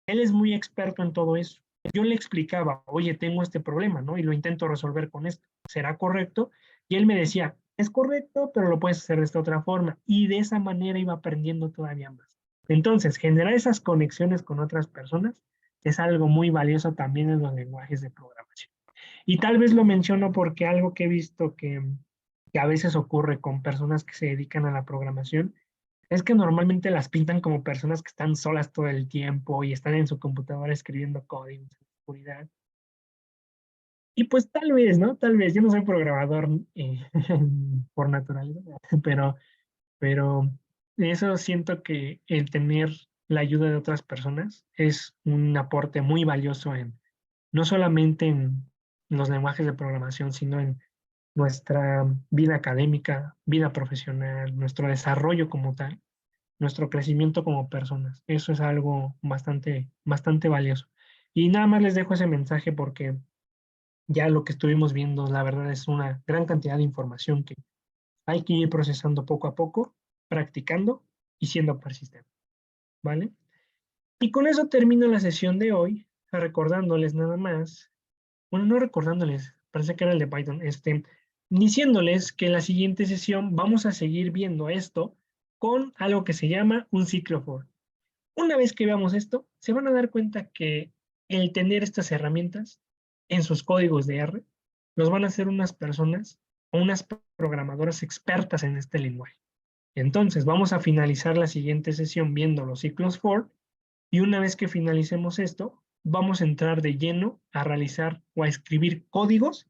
Él es muy experto en todo eso. Yo le explicaba, oye, tengo este problema, ¿no? Y lo intento resolver con esto. ¿Será correcto? Y él me decía, es correcto, pero lo puedes hacer de esta otra forma. Y de esa manera iba aprendiendo todavía más. Entonces, generar esas conexiones con otras personas es algo muy valioso también en los lenguajes de programación. Y tal vez lo menciono porque algo que he visto que a veces ocurre con personas que se dedican a la programación es que normalmente las pintan como personas que están solas todo el tiempo y están en su computadora escribiendo código en la oscuridad. Y pues tal vez, ¿no? Tal vez, yo no soy programador por naturaleza, pero, pero eso siento que el tener la ayuda de otras personas es un aporte muy valioso en, no solamente en los lenguajes de programación, sino en nuestra vida académica, vida profesional, nuestro desarrollo como tal, nuestro crecimiento como personas. Eso es algo bastante, bastante valioso. Y nada más les dejo ese mensaje porque ya lo que estuvimos viendo, la verdad, es una gran cantidad de información que hay que ir procesando poco a poco, practicando y siendo persistente, ¿vale? Y con eso termino la sesión de hoy, recordándoles nada más, bueno, no recordándoles, parece que era el de Python, diciéndoles que en la siguiente sesión vamos a seguir viendo esto con algo que se llama un ciclo for. Una vez que veamos esto, se van a dar cuenta que el tener estas herramientas en sus códigos de R los van a hacer unas personas o unas programadoras expertas en este lenguaje. Entonces, vamos a finalizar la siguiente sesión viendo los ciclos for y una vez que finalicemos esto, vamos a entrar de lleno a realizar o a escribir códigos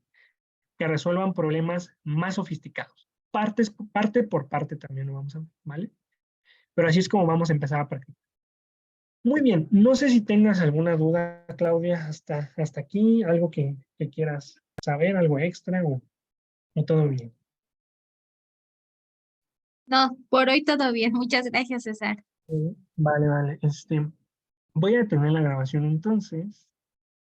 que resuelvan problemas más sofisticados. Parte por parte también lo vamos a ver, ¿vale? Pero así es como vamos a empezar a practicar. Muy bien, no sé si tengas alguna duda, Claudia, hasta aquí, algo que quieras saber, algo extra o todo bien. No, por hoy todo bien. Muchas gracias, César. Vale, vale. Voy a detener la grabación entonces.